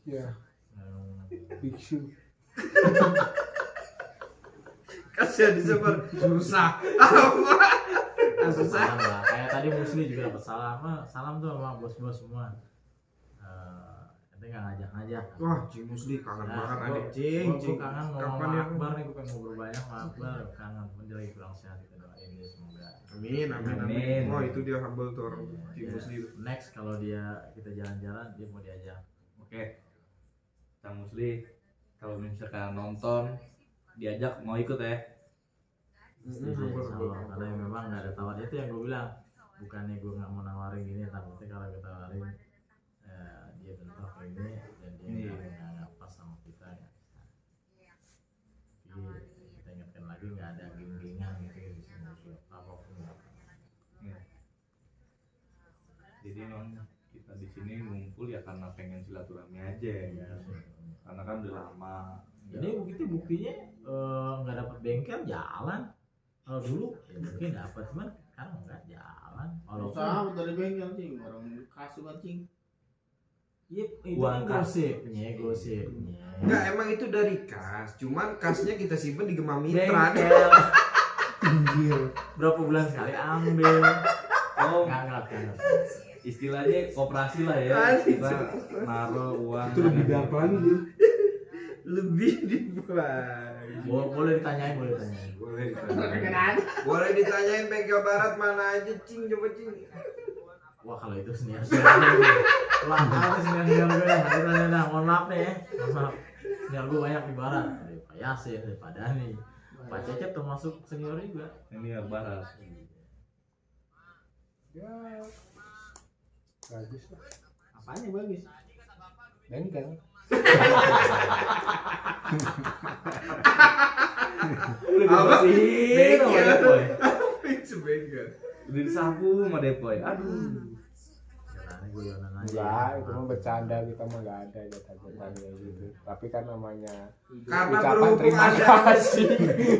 Ya, biksu. Kasih hadisnya bar. Susah. Apa? Susah. Salam lah, kayak tadi Musli juga dapat salam tuh sama bos-bos semua. Kita nggak ngajak-ngajak. Wah, Cing Musli kangen banget Nah, adik Cing. gue kangen ngomong Kapan sama ya? Akbar nih, gue pengen ngobrol banyak sama Akbar, kangen, cuman dia lagi kurang sehat, kita doain dia semoga. Amin, amin, amin. Amin. Wah, itu dia humble tuh orang Cing Ya, Musli. next kalau kita jalan-jalan dia mau diajak. Oke. Kang Musli, kalau misalkan nonton diajak mau ikut ya? Setuju, insya Allah. Karena memang nggak ada tawar, itu yang gue bilang, bukannya gue nggak mau nawarin gini, takutnya kalau kita tawarin dia bentrok ini dan dia nggak pas sama kita ya. Tapi kita ingatkan lagi, nggak ada geng-gengan gitu di sini. sih non, kita di sini ngumpul ya karena pengen silaturahmi aja ya, karena kan udah lama. Jadi begitu buktinya nggak dapat bengkel jalan. Kalau dulu ya mungkin dapat, cuman sekarang nggak jalan. Kalau Usaha dari bengkel cing, orang kasih banget cing. iya itu Uang kan kas. gosipnya. Enggak, emang itu dari kas. Cuman kasnya kita simpen di Gema Mitra. Bengkel Anjir. berapa bulan sekali ambil. Oh, Nggak ngerti. istilahnya koperasi lah ya, kita naruh uang. Itu lebih dark lagi dia. Lebih dibuat. Boleh ditanyain. Boleh ditanyain. Kan ada. Boleh ditanyain bengkel barat mana aja cing, coba cing. Wah kalau itu senior gue. Wah kalau senior gue nah, mohon maaf nih ya. Mohon maaf. Senior gue banyak di barat. Ada Pak Yasir, ada Pak Dani. Pak Cecep termasuk senior juga. Ini yang barat. Ya bagus lah. Apanya bagus? Bengkel. Udah dibersihin sama Depoy. Itu bengkel. Udah disapu sama Depoy. Aduh. Jalannya gue yonan aja. Enggak, itu mah bercanda, kita mah enggak ada jatah-jatah kayak gitu. Tapi kan namanya Karena ucapan berhubung terima Anda kasih.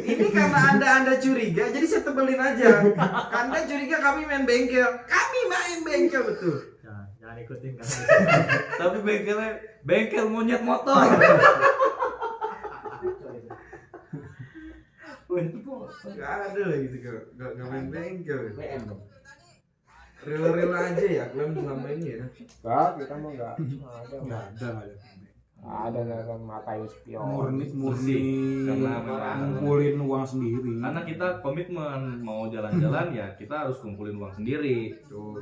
ini karena anda curiga, jadi saya tebelin aja. Karena curiga kami main bengkel, betul. Jangan ikutin kan. Tapi bengkelnya bengkel monyet motor. Gak ada lah gitu, gak main bengkel. BM dong. Rela-rela aja ya, kalian selama ini ya. Enggak, kita mah enggak ada. Enggak ada. Ada kan makai spion. Murni Karena memang ngumpulin uang sendiri. karena kita komitmen mau jalan-jalan ya kita harus kumpulin uang sendiri. Tuh.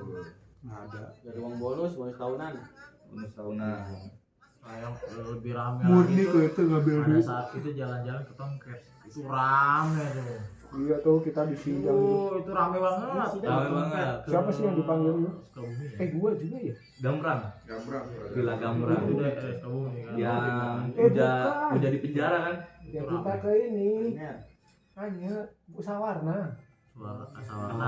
Nggak ada. Dari uang bonus tahunan. Bonus tahunan. Nah, yang lebih rame Murni lagi kok tuh itu ngambil pada duit. saat kita jalan-jalan ke Tongket. Itu rame tuh. Iya tuh kita di sidang itu. Itu rame banget. Rame banget. Siapa sih yang dipanggil lu? Sukabumi ya. Gua juga ya. Gambrang, Gambrang. Villa Gambrang. Itu dari Sukabumi kan. Yang bukan. udah di penjara kan? Ya kita ke ini. Hanya Sawarna. Suara Sawarna.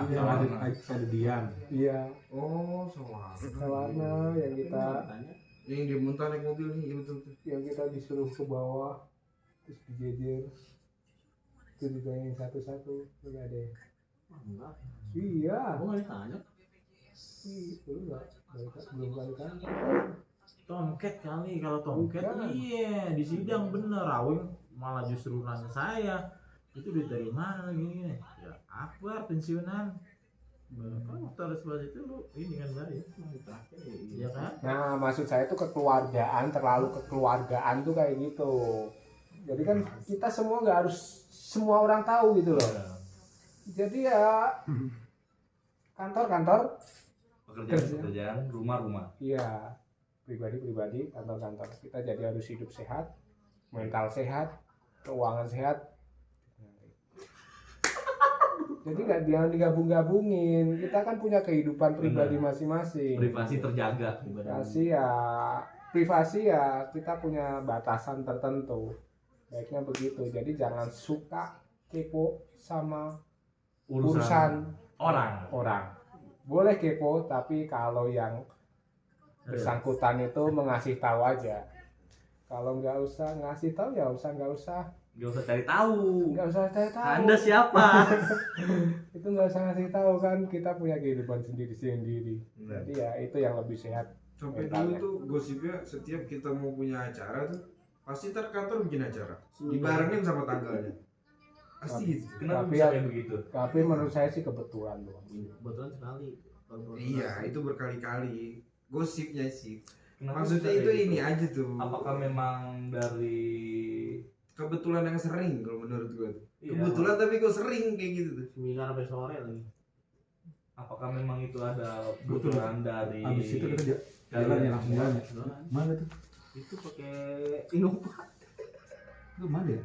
Ada Dian. Iya, Oh, soal. Sawarna yang kita Yang dia muntah naik mobil nih, iya betul. yang kita disuruh ke bawah terus dijejer. Itu ditanyain satu-satu, enggak ada. Enggak. Iya. Aku nggak ditanya. Itu enggak. Belum balik kantor. Tongket kali, kalau Tongket Bukan. iya di sidang bener. Awing malah justru nanya saya itu duit dari mana gini. Ya Akbar pensiunan. Kan motor sebelah itu lu ini kan dari iya kan? Nah, maksud saya tuh kekeluargaan, terlalu kekeluargaan tuh kayak gitu. Jadi kan kita semua nggak harus semua orang tahu gitu loh. Jadi ya kantor-kantor, Pekerjaan, rumah-rumah. iya pribadi-pribadi, kantor-kantor. Kita jadi harus hidup sehat, mental sehat, keuangan sehat. Jadi nggak jangan digabung-gabungin. Kita kan punya kehidupan pribadi masing-masing. Privasi terjaga. Privasi ya kita punya batasan tertentu. Baiknya begitu. Jadi jangan suka kepo sama urusan orang. Boleh kepo, tapi kalau yang bersangkutan itu mengasih tahu aja. Kalau nggak usah ngasih tahu ya nggak usah Gak usah cari tahu. cari tahu. Anda siapa? Itu nggak usah ngasih tahu kan, kita punya kehidupan sendiri. Jadi ya itu yang lebih sehat. Sampai dulu tuh gosipnya setiap kita mau punya acara tuh pasti ntar kantor bikin acara. Dibarengin sama tanggalnya. Pasti gitu. Kenapa Tapi bisa ya- kayak begitu? Tapi menurut saya sih kebetulan doang. Kebetulan sekali. Iya, itu berkali-kali. Gosipnya sih. Kenapa Maksudnya bisa itu kayak ini gitu? aja tuh. Apakah memang dari Kebetulan yang sering kalau menurut gue tuh. Iya. Kebetulan tapi kok sering kayak gitu tuh. 9 sampai sore lagi. Apakah memang itu ada kebetulan dari Habis itu kita jalan ya langsung jalan. Mana tuh? Itu pakai Innova. Itu mana ya?